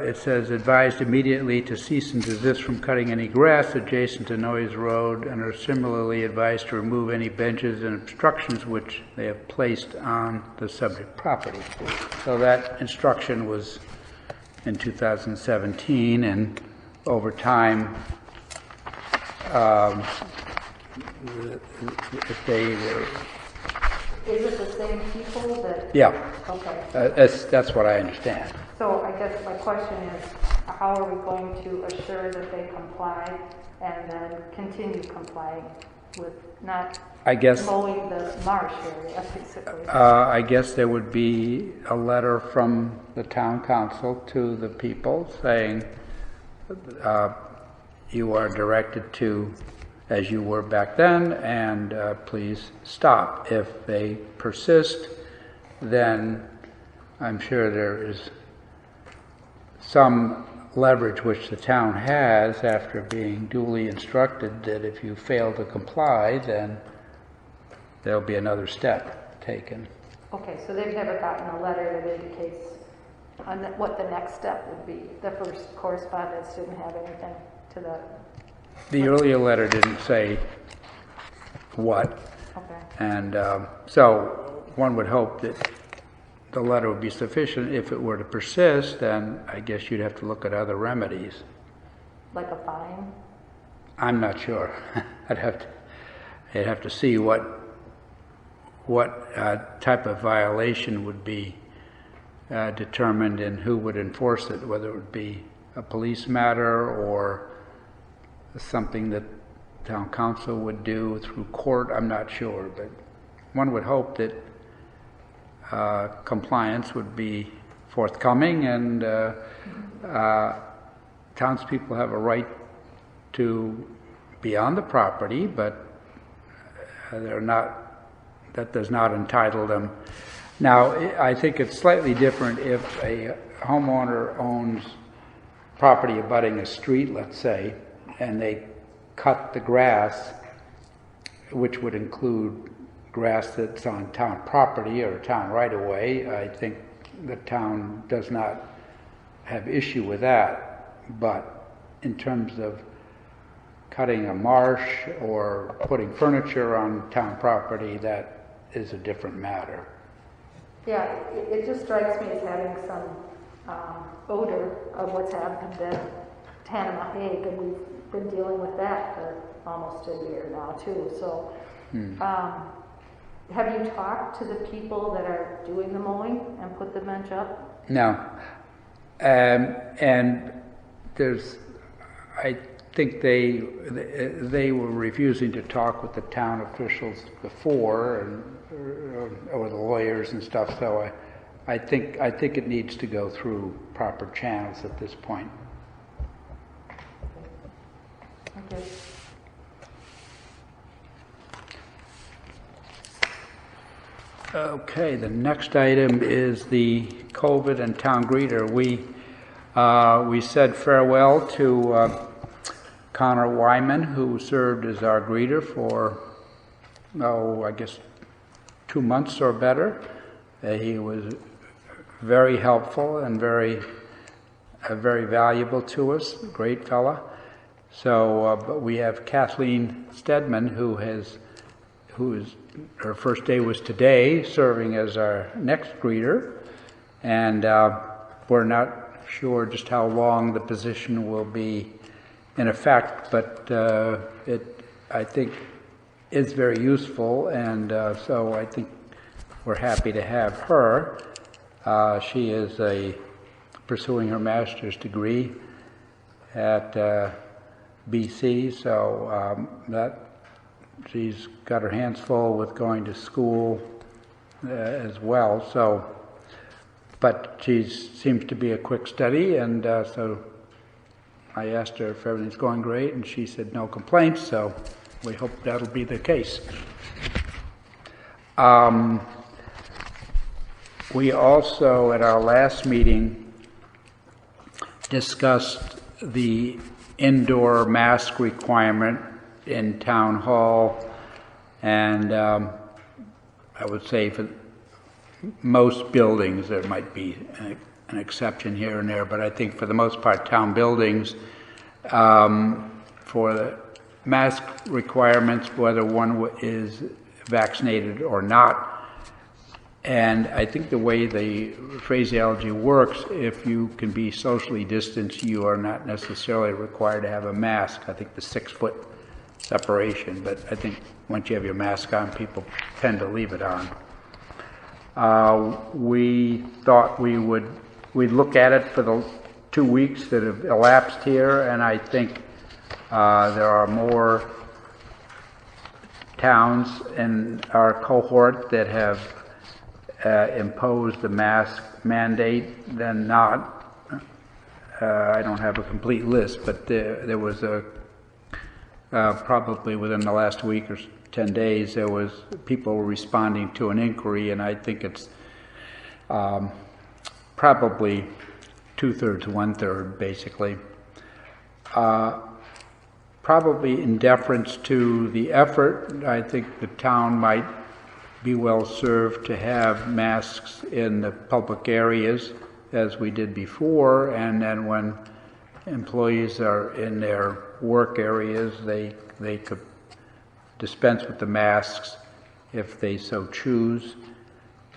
it says advised immediately to cease and desist from cutting any grass adjacent to Noyes Road, and are similarly advised to remove any benches and obstructions which they have placed on the subject property. So that instruction was in 2017, and over time, if they were... Is it the same people that... Yeah. Okay. That's what I understand. So I guess my question is, how are we going to assure that they comply and then continue complying with not mowing the marsh area, basically? I guess there would be a letter from the town council to the people saying you are directed to, as you were back then, and please stop. If they persist, then I'm sure there is some leverage which the town has after being duly instructed that if you fail to comply, then there'll be another step taken. Okay, so they've never gotten a letter that indicates what the next step would be. The first correspondence didn't have anything to that. The earlier letter didn't say what. Okay. And so one would hope that the letter would be sufficient. If it were to persist, then I guess you'd have to look at other remedies. Like a fine? I'm not sure. I'd have to see what type of violation would be determined and who would enforce it, whether it would be a police matter or something that town council would do through court. I'm not sure, but one would hope that compliance would be forthcoming, and townspeople have a right to be on the property, but that does not entitle them. Now, I think it's slightly different if a homeowner owns property abutting a street, let's say, and they cut the grass, which would include grass that's on town property or town right-of-way. I think the town does not have issue with that. But in terms of cutting a marsh or putting furniture on town property, that is a different matter. Yeah, it just strikes me as having some odor of what's happened at Tanama Hague, and we've been dealing with that for almost a year now too. So have you talked to the people that are doing the mowing and put the bench up? No. And there's, I think they were refusing to talk with the town officials before, or the lawyers and stuff. So I think it needs to go through proper channels at this point. you. Okay, the next item is the COVID and town greeter. We said farewell to Connor Wyman, who served as our greeter for, I guess 2 months or better. He was very helpful and very valuable to us, great fella. So, but we have Kathleen Stedman, who is her first day was today, serving as our next greeter, and we're not sure just how long the position will be in effect, but I think is very useful, and so I think we're happy to have her. She is pursuing her master's degree at BC, so that she's got her hands full with going to school as well. So, but she seems to be a quick study, and so I asked her if everything's going great, and she said no complaints. So we hope that'll be the case. We also, at our last meeting, discussed the indoor mask requirement in town hall, and I would say for most buildings there might be an exception here and there, but I think for the most part town buildings, for the mask requirements, whether one is vaccinated or not. And I think the way the phraseology works, if you can be socially distanced, you are not necessarily required to have a mask. I think the 6-foot separation, but I think once you have your mask on, people tend to leave it on. We thought we'd look at it for the 2 weeks that have elapsed here, and I think there are more towns in our cohort that have imposed the mask mandate than not. I don't have a complete list, but there was probably within the last week or 10 days, there was people responding to an inquiry, and I think it's probably 2/3, 1/3, basically. Probably in deference to the effort, I think the town might be well served to have masks in the public areas as we did before, and then when employees are in their work areas, they could dispense with the masks if they so choose,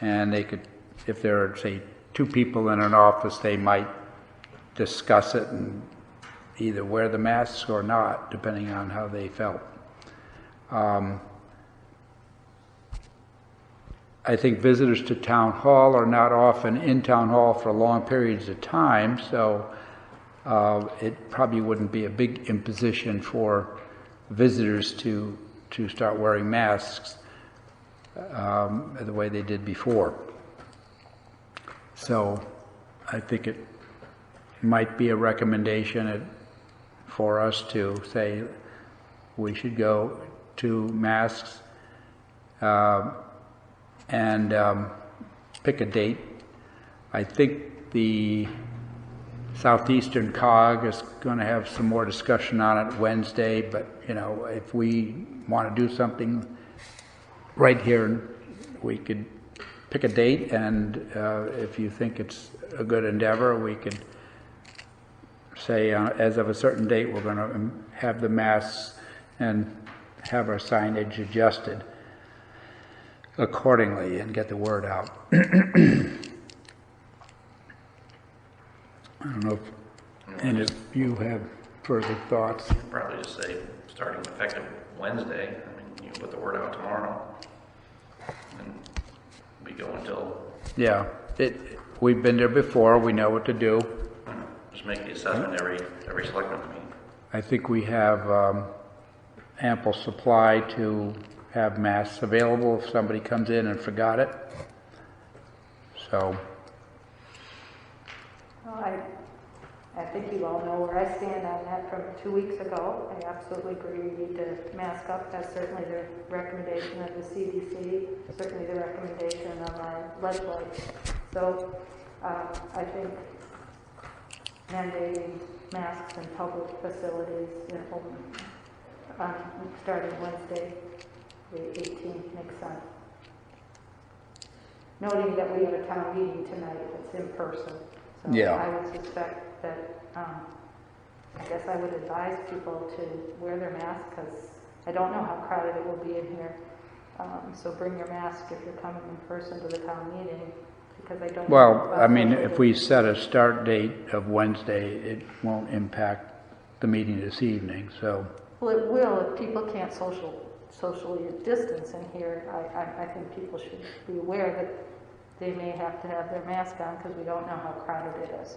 and they could, if there are, say, 2 people in an office, they might discuss it and either wear the masks or not, depending on how they felt. I think visitors to town hall are not often in town hall for long periods of time, so it probably wouldn't be a big imposition for visitors to start wearing masks the way they did before. So I think it might be a recommendation for us to say we should go to masks and pick a date. I think the Southeastern COG is going to have some more discussion on it Wednesday, but if we want to do something right here, we could pick a date, and if you think it's a good endeavor, we could say as of a certain date we're going to have the masks and have our signage adjusted accordingly and get the word out. I don't know if any of you have further thoughts. Probably just say starting effective Wednesday. I mean, you put the word out tomorrow, and we go until. Yeah, we've been there before. We know what to do. Just make the assessment every selectman meeting. I think we have ample supply to have masks available if somebody comes in and forgot it. So. Well, I think you all know where I stand on that from 2 weeks ago. I absolutely agree we need to mask up. That's certainly the recommendation of the CDC, certainly the recommendation of our legislature. So I think mandating masks in public facilities starting Wednesday, the 18th, makes sense. Noting that we have a town meeting tonight that's in person. So Yeah. I would suspect that, I guess I would advise people to wear their mask because I don't know how crowded it will be in here. So bring your mask if you're coming in person to the town meeting because I don't know. Well, about I mean, social if we distancing. set a start date of Wednesday, it won't impact the meeting this evening, so. Well, it will if people can't socially distance in here. I think people should be aware that they may have to have their mask on because we don't know how crowded it is.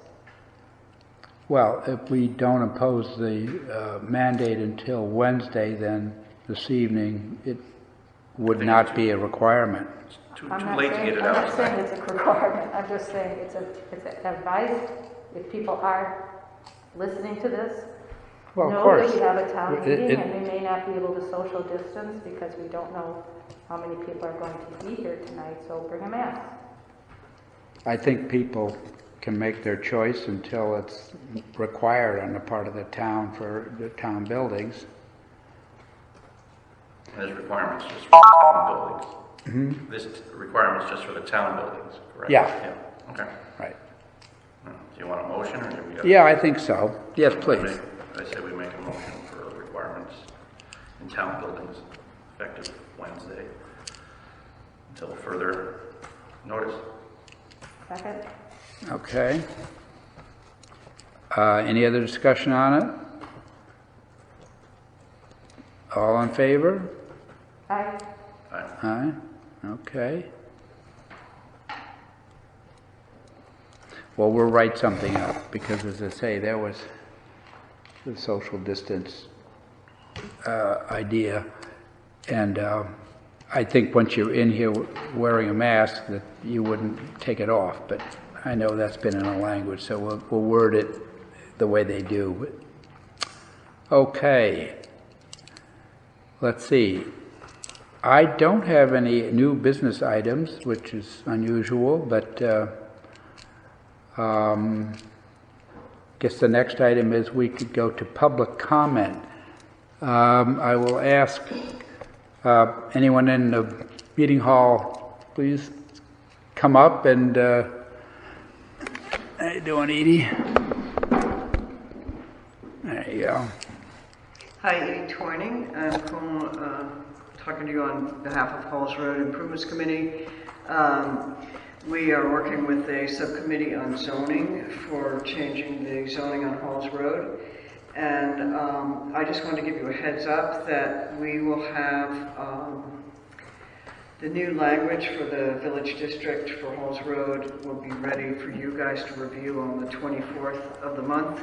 Well, if we don't impose the mandate until Wednesday, then this evening, it would not be a requirement. Too I'm not late to saying, get it I'm out not saying tonight. it's a requirement. I'm just saying it's advised if people are listening to this. Well, of Know course. that we have a town It- meeting it- and we may not be able to social distance because we don't know how many people are going to be here tonight, so bring a mask. I think people can make their choice until it's required on the part of the town for the town buildings. There's requirements just for the town buildings. This requirement's just for the town buildings, correct? Yeah. Okay. Right. Do you want a motion or do we got? Yeah, I think so. Yes, please. I say we make a motion for requirements in town buildings effective Wednesday until further notice. Second? Okay. Any other discussion on it? All in favor? Aye. Aye. Aye. Okay. Well, we'll write something up because, as I say, there was the social distance idea, and I think once you're in here wearing a mask, that you wouldn't take it off. But I know that's been in the language, so we'll word it the way they do. Okay. Let's see. I don't have any new business items, which is unusual, but guess the next item is we could go to public comment. I will ask anyone in the meeting hall, please come up and how you doing, Edie? There you go. Hi, Edie Twining. I'm talking to you on behalf of Halls Road Improvements Committee. We are working with a subcommittee on zoning for changing the zoning on Halls Road. And I just wanted to give you a heads up that we will have the new language for the village district for Halls Road will be ready for you guys to review on the 24th of the month.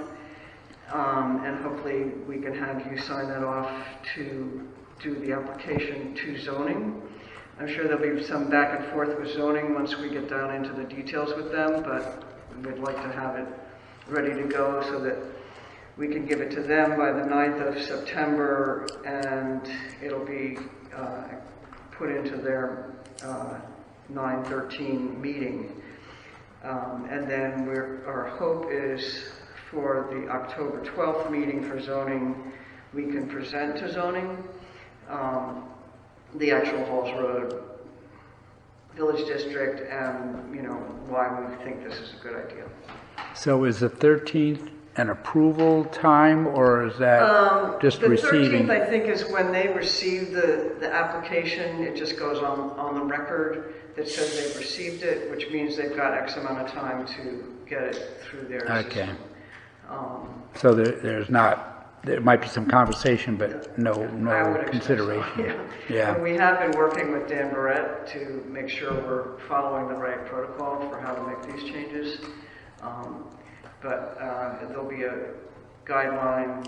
And hopefully we can have you sign that off to do the application to zoning. I'm sure there'll be some back and forth with zoning once we get down into the details with them, but we'd like to have it ready to go so that we can give it to them by the 9th of September and it'll be put into their 9/13 meeting. And then our hope is for the October 12th meeting for zoning, we can present to zoning the actual Halls Road Village District and, you know, why we think this is a good idea. So is the 13th an approval time, or is that just receiving? The 13th, I think, is when they receive the application. It just goes on the record that says they've received it, which means they've got X amount of time to get it through their Okay. system. So there might be some conversation, but no I would expect so, consideration. yeah. And we have been working with Dan Barrett to make sure we're following the right protocol for how to make these changes. But there'll be a guideline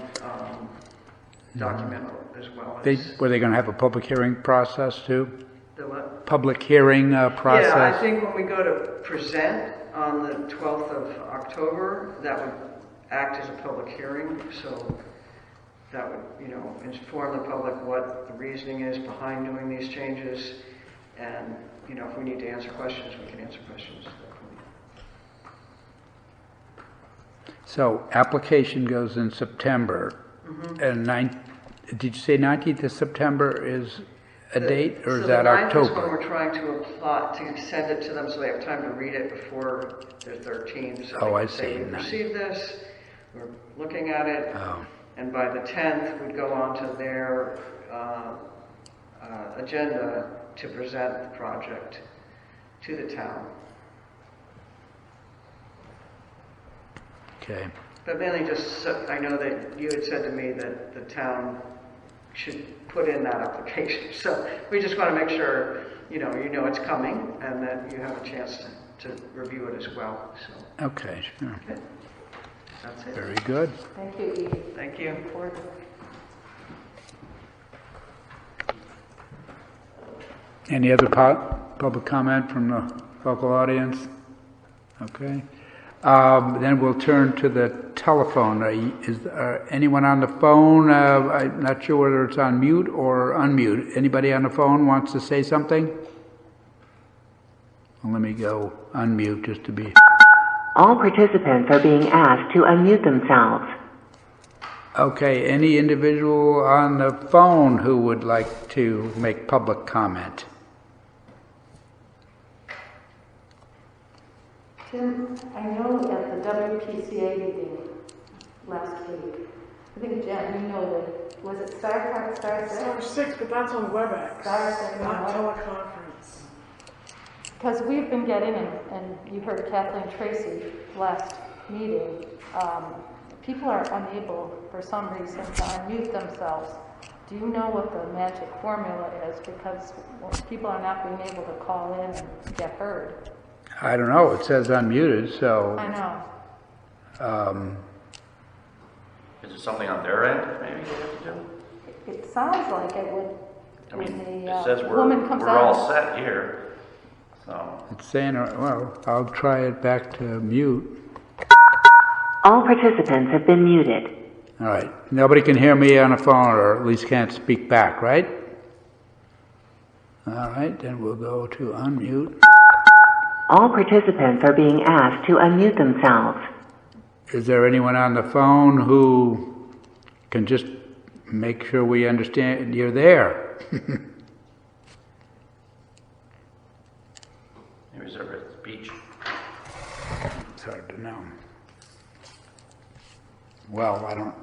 document as well as... Were they going to have a public hearing process too? The what? Public hearing process? Yeah, I think when we go to present on the 12th of October, that would act as a public hearing, so that would, inform the public what the reasoning is behind doing these changes. And, if we need to answer questions, we can answer questions. So application goes in September, and did you say 19th of September is a date, or is that So the 9th is when October? we're trying to apply, to send it to them so they have time to read it before the 13th. So Oh, they I can say, see. "We've received this, we're looking at it," Oh, and by the 10th, we'd go on to their agenda to present the project to the town. okay. But mainly just, I know that you had said to me that the town should put in that application. So we just want to make sure, you know it's coming and that you have a chance to review it as well. So, Okay, sure. okay. That's it. Very good. Thank you, Edie. Thank you. Looking forward to it. Any other public comment from the local audience? Okay. Then we'll turn to the telephone. Is anyone on the phone? I'm not sure whether it's on mute or unmute. Anybody on the phone wants to say something? Well, let me go unmute just to be... All participants are being asked to unmute themselves. Okay, any individual on the phone who would like to make public comment? Tim, I know at the WPCA meeting last week, I think, Jen, you know that, was it Star Star 6? 6, but that's on WebEx, Star 6, not no. teleconference. Because we've been getting, and you heard Kathleen Tracy last meeting, people are unable, for some reason, to unmute themselves. Do you know what the magic formula is? Because people are not being able to call in and get heard. I don't know. It says unmuted, so... I know. Is it something on their end, maybe they have to do? It sounds like it would, I mean, when the it says woman comes we're out. all set here, so. It's saying, well, I'll try it back to mute. All participants have been muted. All right. Nobody can hear me on the phone, or at least can't speak back, right? All right, then we'll go to unmute. All participants are being asked to unmute themselves. Is there anyone on the phone who can just make sure we understand you're there? Maybe they're at the beach. It's hard to know. Well, I don't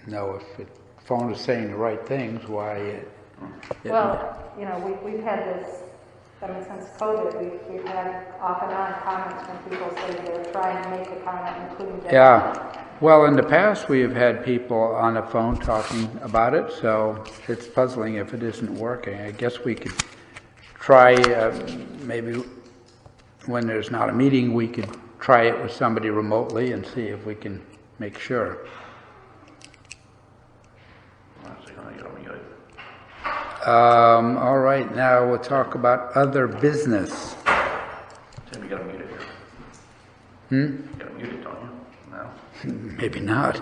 know if the phone is saying the right things, why it... Well, we've had this, since COVID, we've had off and on comments when people say they're trying to make a comment and couldn't get it. Yeah. Well, in the past, we have had people on the phone talking about it, so it's puzzling if it isn't working. I guess we could try, maybe when there's not a meeting, we could try it with somebody remotely and see if we can make sure. All right, now we'll talk about other business. Tim, you got to mute it here. You got to mute it, don't you? No? Maybe not.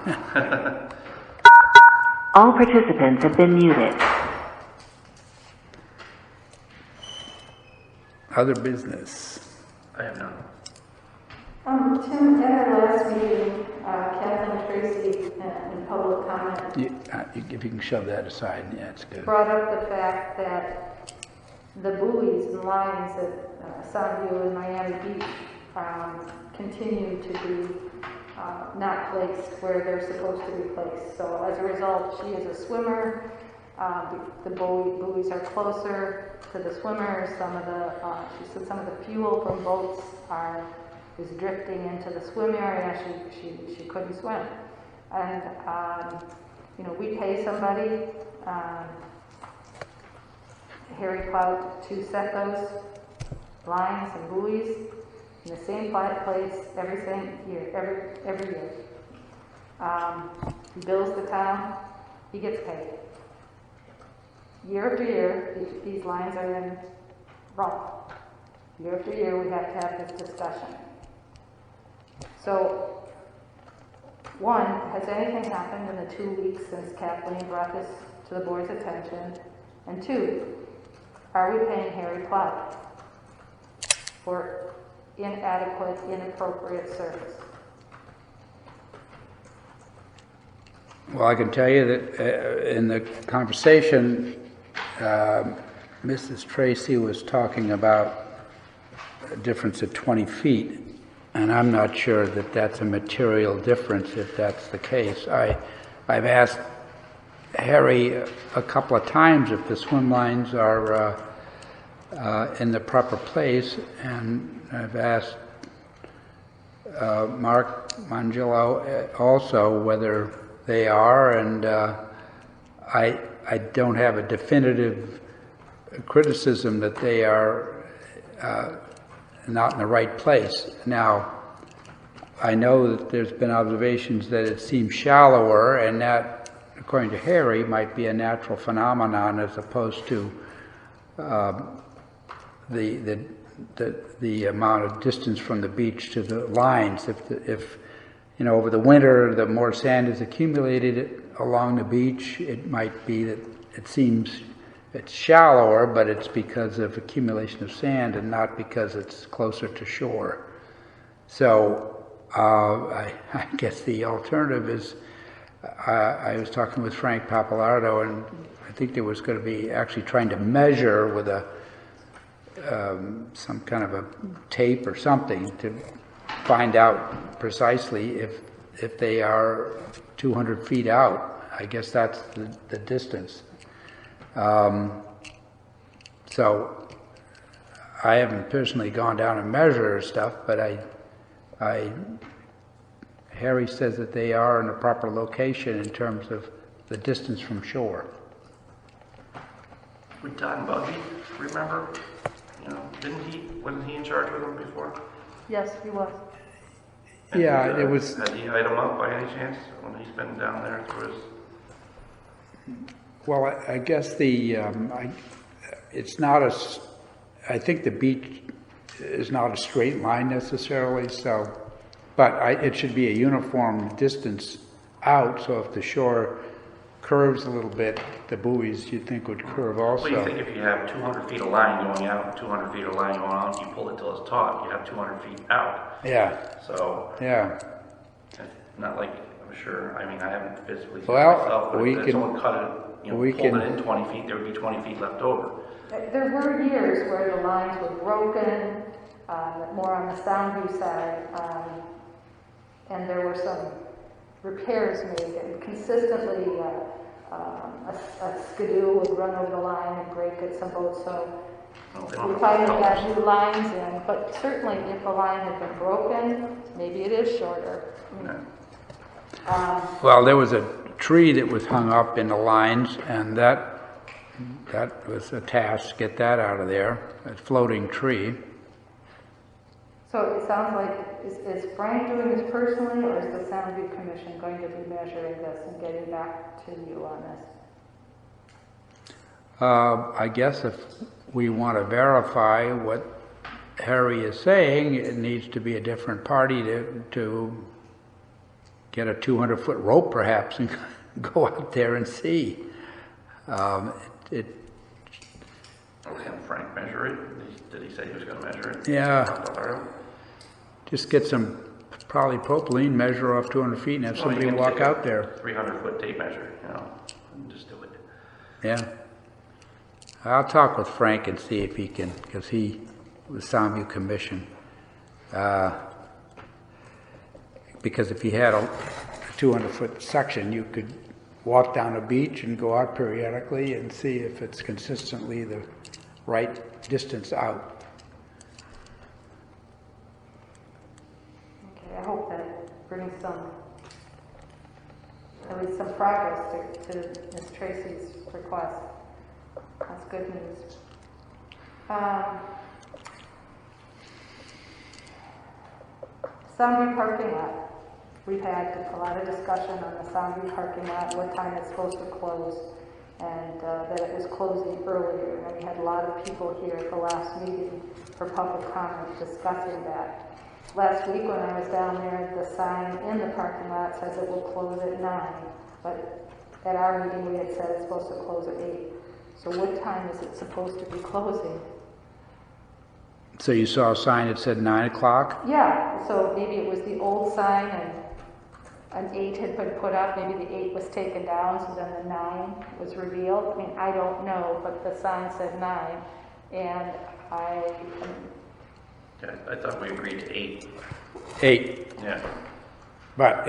All participants have been muted. Other business. I have none. Tim, at our last meeting, Kathleen Tracy, in public comment, If you can shove that aside, yeah, it's good. brought up the fact that the buoys and lines at Soundview and Miami Beach continue to be not placed where they're supposed to be placed. So as a result, she is a swimmer. The buoys are closer to the swimmers. She said some of the fuel from boats is drifting into the swim area. She couldn't swim. And, we pay somebody, Harry Clout, to set those lines and buoys in the same place every year. He bills the town, he gets paid. Year after year, these lines are in wrong. Year after year, we have to have this discussion. So, One, has anything happened in the 2 weeks since Kathleen brought this to the board's attention? And two, are we paying Harry Platt for inadequate, inappropriate service? Well, I can tell you that in the conversation, Mrs. Tracy was talking about a difference of 20 feet, and I'm not sure that that's a material difference if that's the case. I've asked Harry a couple of times if the swim lines are in the proper place, and I've asked Mark Mangillo also whether they are, and I don't have a definitive criticism that they are not in the right place. Now, I know that there's been observations that it seems shallower, and that, according to Harry, might be a natural phenomenon as opposed to the amount of distance from the beach to the lines. If you know, over the winter, the more sand is accumulated along the beach, it might be that it seems it's shallower, but it's because of accumulation of sand and not because it's closer to shore. So I guess the alternative is, I was talking with Frank Papalardo, and I think there was going to be actually trying to measure with some kind of a tape or something to find out precisely if they are 200 feet out. I guess that's the distance. So I haven't personally gone down and measured stuff, but Harry says that they are in a proper location in terms of the distance from shore. With Todd Buggy, remember? You know, wasn't he in charge with them before? Yes, he was. And Yeah, it was. Had he eyed them up by any chance when he's been down there through his? Well, I guess it's not I think the beach is not a straight line necessarily, so, but it should be a uniform distance out, so if the shore curves a little bit, the buoys you'd think would curve also. Well, you think if you have 200 feet of line going out and 200 feet of line going out, you pull it till it's taut, you have 200 feet out. Yeah. So, yeah. Not like, I'm sure, I mean, I haven't physically seen Well, it myself, but if someone cut it, pulled it in 20 feet, there would be 20 feet left over. There were years where the lines were broken, more on the Soundview side, and there were some repairs made, and consistently a skidoo would run over the line and break at some boats, so we finally got new lines in, but certainly if the line had been broken, maybe it is shorter. Well, there was a tree that was hung up in the lines, and that was a task, get that out of there, a floating tree. So it sounds like, is Frank doing this personally, or is the Soundview Commission going to be measuring this and getting back to you on this? I guess if we want to verify what Harry is saying, it needs to be a different party to get a 200-foot rope perhaps and go out there and see. I'll have Frank measure it. Did he say he was going to measure it? Yeah. Just get some probably propylene, measure off 200 feet and have somebody walk out there. 300-foot tape measure, and just do it. Yeah. I'll talk with Frank and see if he can, because he was Soundview Commission. Because if you had a 200-foot section, you could walk down a beach and go out periodically and see if it's consistently the right distance out. Okay, I hope that brings at least some progress to Ms. Tracy's request. That's good news. Soundview parking lot. We've had a lot of discussion on the Soundview parking lot, what time it's supposed to close, and that it was closing earlier. And we had a lot of people here at the last meeting for public comment discussing that. last week when I was down there, the sign in the parking lot says it will close at 9, but at our meeting we had said it's supposed to close at 8. So what time is it supposed to be closing? So you saw a sign that said 9 o'clock? Yeah, so maybe it was the old sign and an 8 had been put up, maybe the 8 was taken down, so then the 9 was revealed. I mean, I don't know, but the sign said 9, and Yeah, I thought we agreed to 8. 8. Yeah. But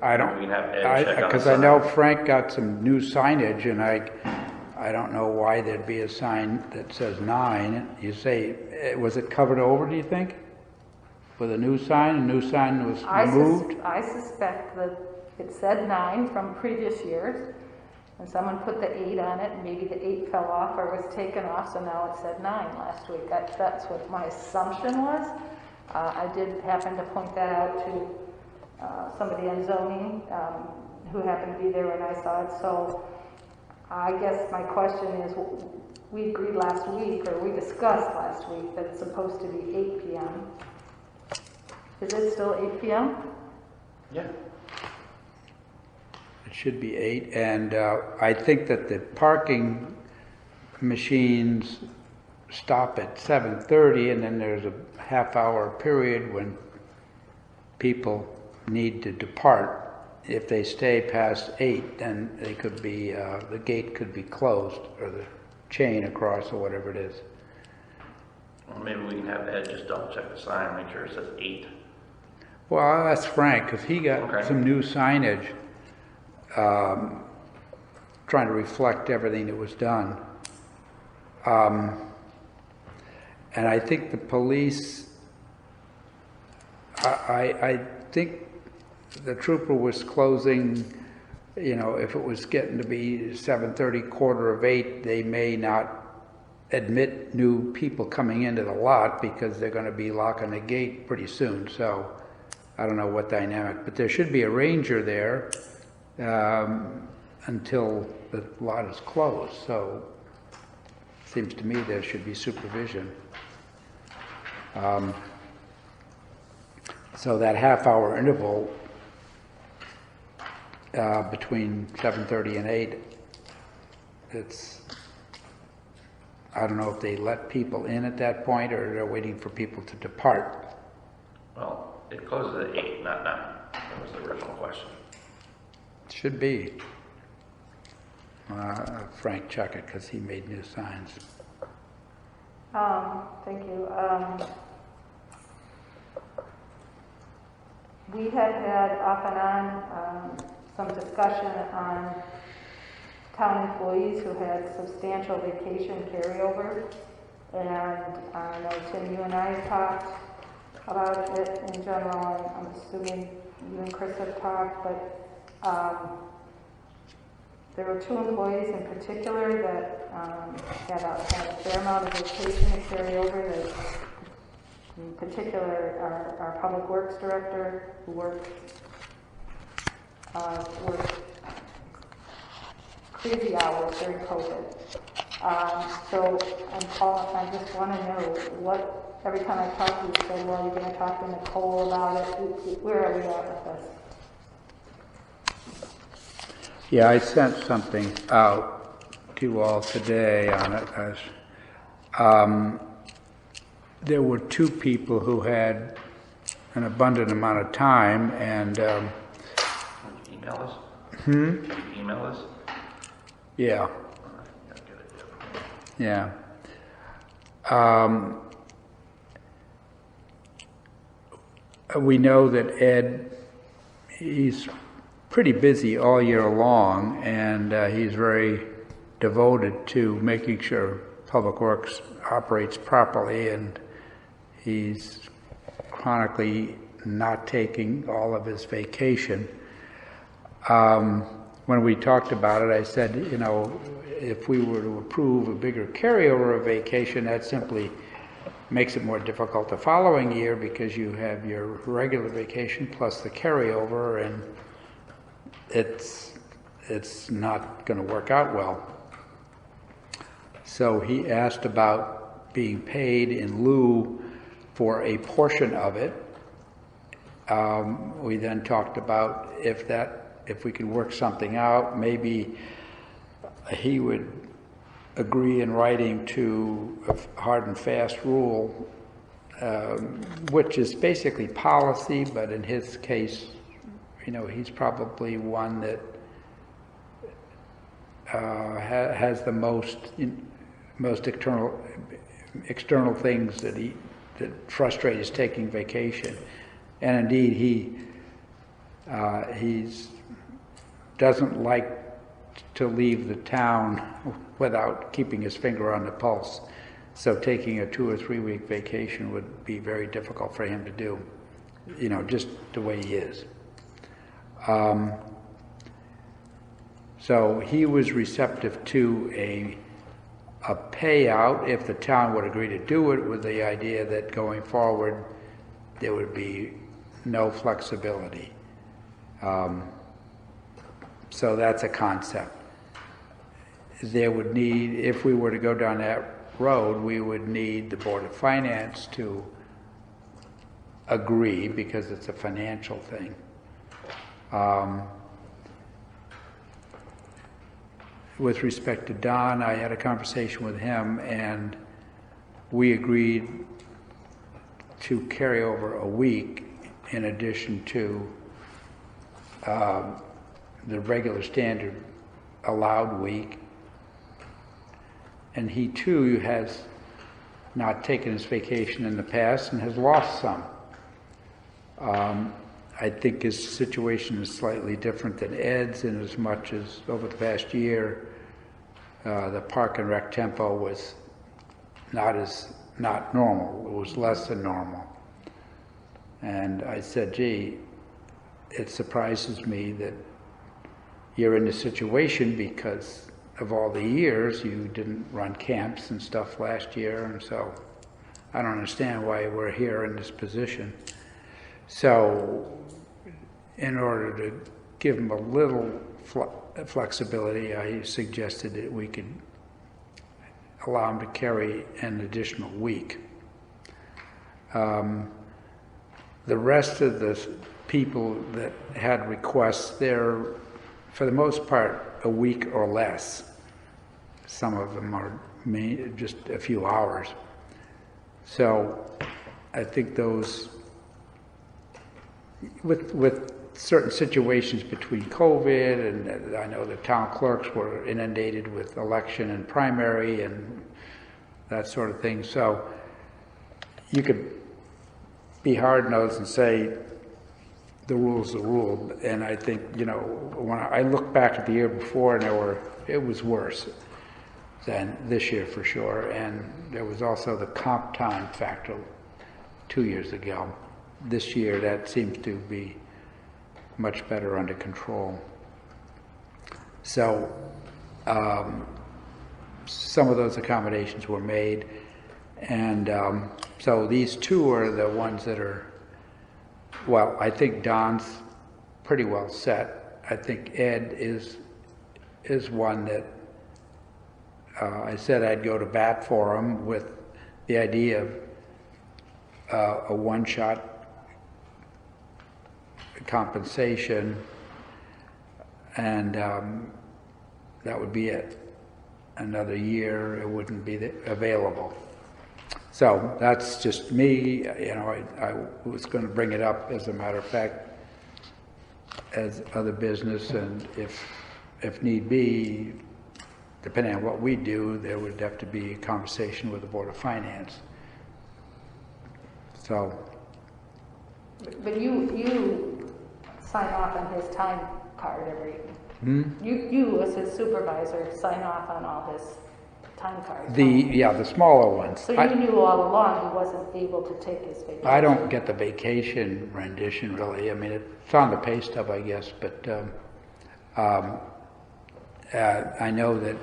I don't, We can have Ed check on the because I know sign. Frank got some new signage, and I don't know why there'd be a sign that says 9. You say, was it covered over, do you think? With a new sign was removed? I suspect that it said 9 from previous years, and someone put the 8 on it, and maybe the 8 fell off or was taken off, so now it said 9 last week. That's what my assumption was. I did happen to point that out to somebody on zoning who happened to be there when I saw it. So I guess my question is, we agreed last week, or we discussed last week, that it's supposed to be 8 p.m. Is it still 8 p.m.? Yeah. It should be 8, and I think that the parking machines stop at 7:30, and then there's a half-hour period when people need to depart. If they stay past 8, then they could be the gate could be closed, or the chain across, or whatever it is. Well, maybe we can have Ed just double check the sign, make sure it says 8. Well, I'll ask Frank, because he got Okay. some new signage trying to reflect everything that was done. And I think the police, I think the trooper was closing, if it was getting to be 7:30, 7:45, they may not admit new people coming into the lot because they're going to be locking the gate pretty soon. So I don't know what dynamic, but there should be a ranger there until the lot is closed. So it seems to me there should be supervision. So that half-hour interval between 7:30 and 8, I don't know if they let people in at that point or they're waiting for people to depart. Well, it closes at 8, not 9. That was the original question. Should be. Frank check it because he made new signs. Thank you. We have had off and on some discussion on town employees who had substantial vacation carryover. And I know, Tim, you and I have talked about it in general, and I'm assuming you and Chris have talked, but there were 2 employees in particular that had a fair amount of vacation to carry over. In particular, our public works director, who worked crazy hours during COVID. So I just want to know every time I talk to you, you say, well, you're going to talk to Nicole about it. Where are we at with this? Yeah, I sent something out to you all today on it. There were 2 people who had an abundant amount of time, and Would you email us? Would you email us? yeah, All right, that's a good idea. yeah. We know that Ed, he's pretty busy all year long, and he's very devoted to making sure Public Works operates properly, and he's chronically not taking all of his vacation. When we talked about it, I said, if we were to approve a bigger carryover of vacation, that simply makes it more difficult the following year because you have your regular vacation plus the carryover, and it's not going to work out well. So he asked about being paid in lieu for a portion of it, We then talked about if we could work something out, maybe he would agree in writing to a hard and fast rule, which is basically policy, but in his case, he's probably one that has the most external things that frustrate his taking vacation. And indeed, he doesn't like to leave the town without keeping his finger on the pulse. So taking a 2 or 3 week vacation would be very difficult for him to do, just the way he is. So he was receptive to a payout if the town would agree to do it, with the idea that going forward there would be no flexibility. So that's a concept. There would need, if we were to go down that road, we would need the Board of Finance to agree, because it's a financial thing. With respect to Don, I had a conversation with him, and we agreed to carry over a week in addition to the regular standard allowed week. And he too has not taken his vacation in the past and has lost some. I think his situation is slightly different than Ed's, in as much as over the past year, the park and rec tempo was not normal. It was less than normal. And I said, gee, it surprises me that you're in this situation, because of all the years you didn't run camps and stuff last year, and so I don't understand why we're here in this position. So in order to give him a little flexibility, I suggested that we could allow him to carry an additional week. The rest of the people that had requests, they're, for the most part, a week or less. Some of them are just a few hours. So I think those, with certain situations between COVID, and I know the town clerks were inundated with election and primary and that sort of thing. So you could be hard-nosed and say the rule's the rule. And I think, when I look back at the year before, and it was worse than this year for sure. And there was also the comp time factor 2 years ago. This year, that seems to be much better under control. So some of those accommodations were made, and so these two are the ones that are, well, I think Don's pretty well set. I think Ed is one that I said I'd go to bat for him, with the idea of a one-shot compensation, and that would be it. Another year it wouldn't be available. So that's just me. I was going to bring it up, as a matter of fact, as other business, and if need be, depending on what we do, there would have to be a conversation with the Board of Finance. So. But you sign off on his time card every. You as his supervisor sign off on all his time cards. The smaller ones. So you knew all along he wasn't able to take his vacation. I don't get the vacation rendition really. I mean, it's on the pay stub, I guess, but I know that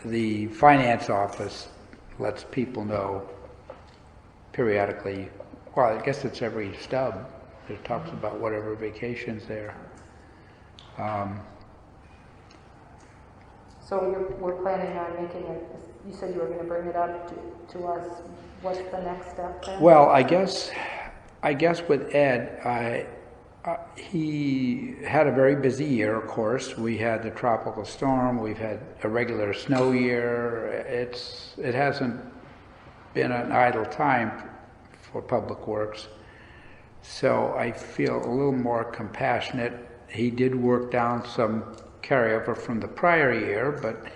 the finance office lets people know periodically. Well, I guess it's every stub that talks about whatever vacations there. So we're planning on making it. You said you were going to bring it up to us. What's the next step then? Well, I guess I guess with Ed, he had a very busy year, of course. We had the tropical storm, we've had a regular snow year. It hasn't been an idle time for Public Works. So I feel a little more compassionate. He did work down some carryover from the prior year, but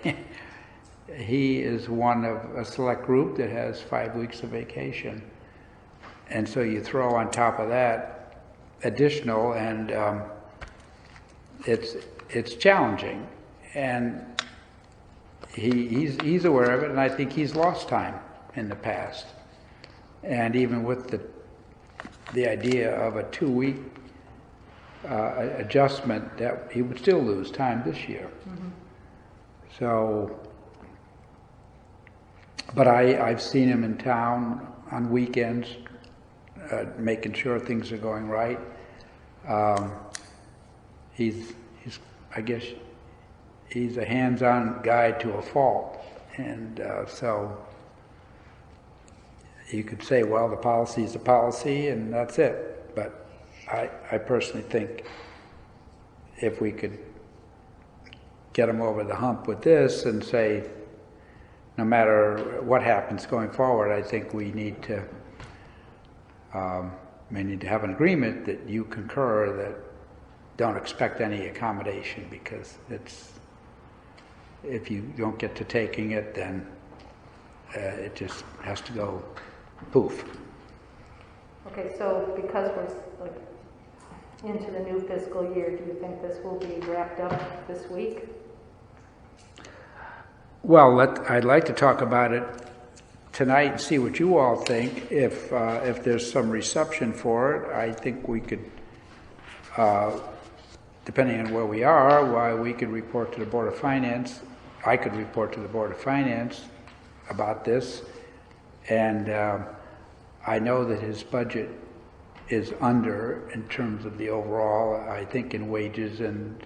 he is one of a select group that has 5 weeks of vacation. And so you throw on top of that additional, and it's challenging. And he's aware of it, and I think he's lost time in the past. And even with the idea of a 2-week adjustment, that he would still lose time this year. Mm-hmm. So, but I've seen him in town on weekends, making sure things are going right. He's I guess he's a hands-on guy to a fault, and so you could say, well, the policy is a policy, and that's it. But I personally think if we could get him over the hump with this and say, no matter what happens going forward, I think we need to have an agreement that you concur that don't expect any accommodation, because if you don't get to taking it, then it just has to go poof. Okay, so because we're like into the new fiscal year, do you think this will be wrapped up this week? Well, I'd like to talk about it tonight and see what you all think. If there's some reception for it, I think we could, depending on where we are, why we could report to the Board of Finance. I could report to the Board of Finance about this, and I know that his budget is under in terms of the overall, I think, in wages and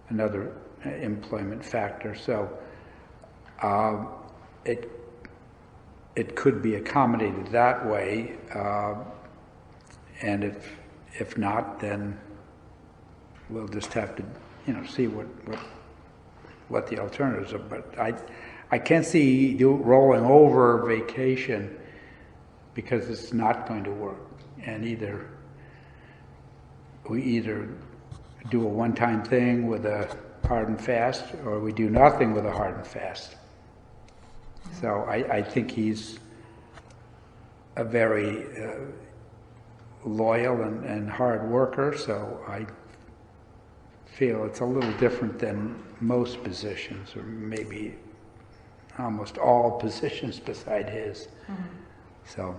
another employment factor. So it could be accommodated that way, and if not, then we'll just have to, see what the alternatives are. But I can't see rolling over vacation, because it's not going to work. And we either do a one-time thing with a hard and fast, or we do nothing with a hard and fast. So I think he's a very loyal and hard worker, so I feel it's a little different than most positions, or maybe almost all positions beside his. Mm-hmm. So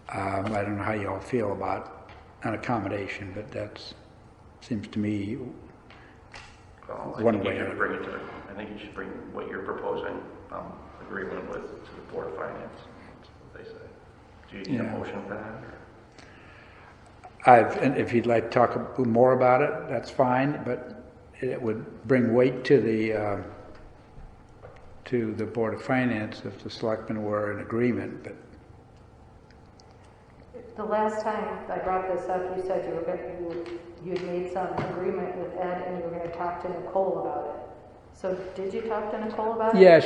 I don't know how you all feel about an accommodation, but that seems to me one way. I think you should bring what you're proposing, agreement with, to the Board of Finance. That's what they say. Do you need a motion for that? And if you'd like to talk more about it, that's fine, but it would bring weight to the Board of Finance if the Selectmen were in agreement. But the last time I brought this up, you said you had made some agreement with Ed, and you were going to talk to Nicole about it. So did you talk to Nicole about it? Yeah,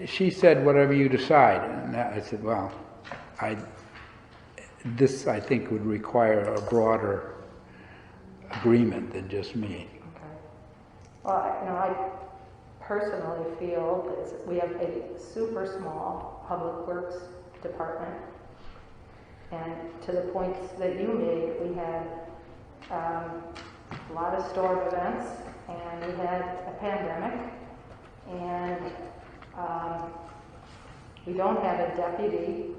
she said whatever you decide, and I said, well, this I think would require a broader agreement than just me. Okay. Well, I personally feel that we have a super small public works department, and to the points that you made, we had a lot of storm events, and we had a pandemic, and we don't have a deputy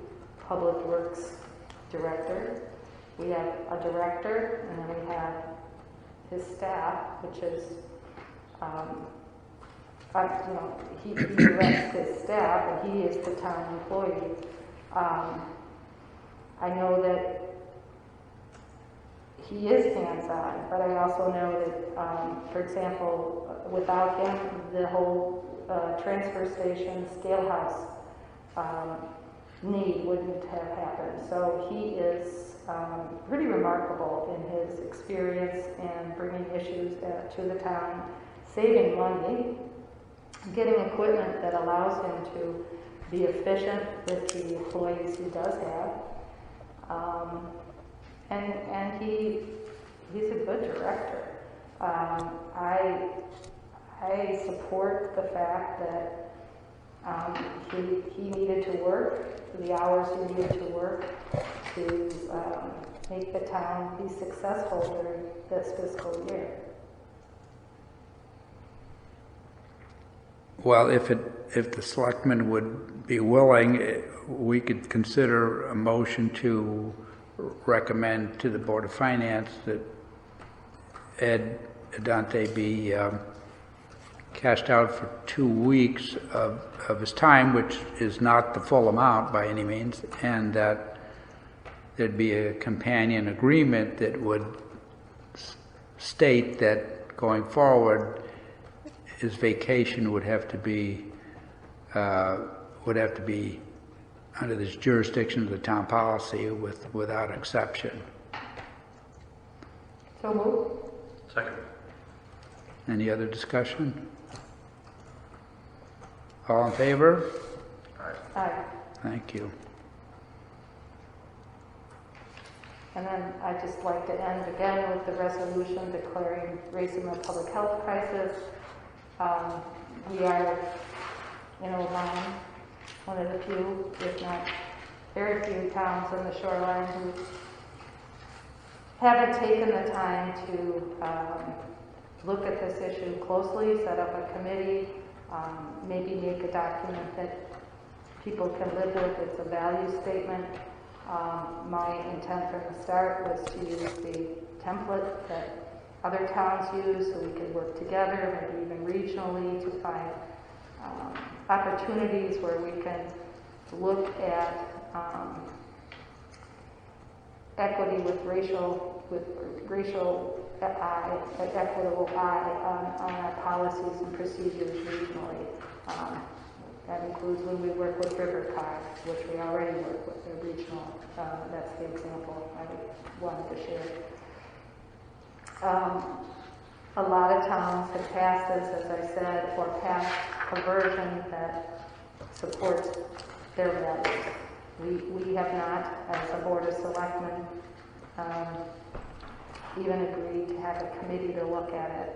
public works director. We have a director, and then we have his staff, which is, he directs his staff, and he is the town employee. I know that he is hands-on, but I also know that, for example, without him, the whole transfer station, scale house need wouldn't have happened. So he is pretty remarkable in his experience in bringing issues to the town, saving money, getting equipment that allows him to be efficient with the employees he does have. And he's a good director. I support the fact that he needed to work the hours he needed to work to make the town be successful during this fiscal year. Well, if the selectmen would be willing, we could consider a motion to recommend to the Board of Finance that Ed Dante be cashed out for 2 weeks of his time, which is not the full amount by any means, and that there'd be a companion agreement that would state that going forward, his vacation would have to be under this jurisdiction of the town policy without exception. So moved. Second. Any other discussion? All in favor? Aye. Thank you. And then I'd just like to end again with the resolution declaring racism a public health crisis. We are in Oman, one of the few, if not very few, towns on the shoreline who haven't taken the time to look at this issue closely, set up a committee, maybe make a document that people can live with. It's a value statement. My intent from the start was to use the template that other towns use so we could work together, maybe even regionally, to find opportunities where we can look at equity with racial eye, equitable eye on our policies and procedures regionally. That includes when we work with Rivercog, which we already work with, the regional. That's the example I wanted to share. A lot of towns have passed this, as I said, or passed a version that supports their values. We have not, as a Board of Selectmen, even agreed to have a committee to look at it,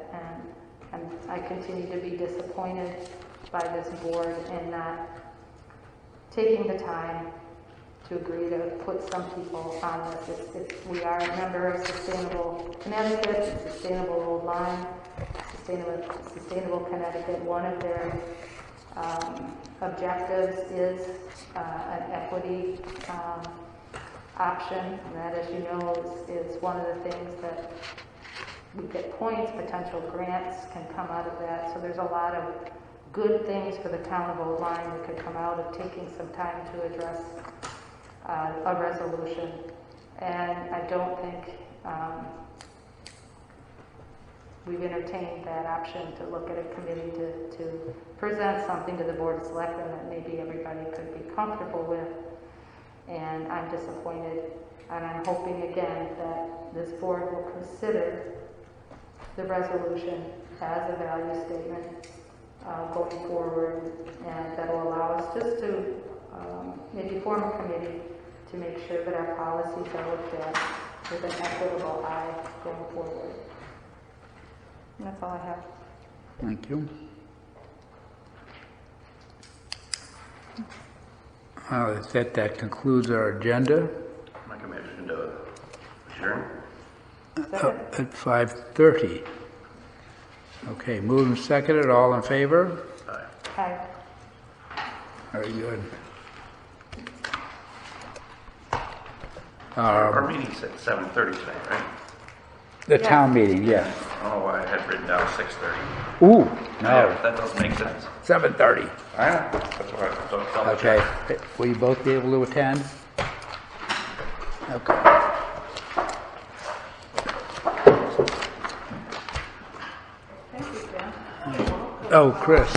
and I continue to be disappointed by this board in not taking the time to agree to put some people on this. We are a member of Sustainable Connecticut, Sustainable Old Lyme, Sustainable Connecticut. One of their objectives is an equity option, and that, as you know, is one of the things that we get points, potential grants can come out of that. So there's a lot of good things for the town of Old Lyme that could come out of taking some time to address a resolution. And I don't think we've entertained that option to look at a committee to present something to the Board of Selectmen that maybe everybody could be comfortable with. And I'm disappointed, and I'm hoping again that this board will consider the resolution as a value statement going forward, and that will allow us just to maybe form a committee to make sure that our policies are looked at with an equitable eye going forward. And that's all I have. Thank you. That concludes our agenda Make a motion to adjourn. at 5:30. Okay, moved and seconded. All in favor? Hi. Very good. Our meeting's at 7:30 today, right? The town meeting, yes. I don't know why I had written down 6:30. Ooh, Yeah, no, that doesn't make sense. 7:30. I know, that's why I don't double Okay, check. will you both be able to attend? Okay. Thank you, Jen. Oh, Chris.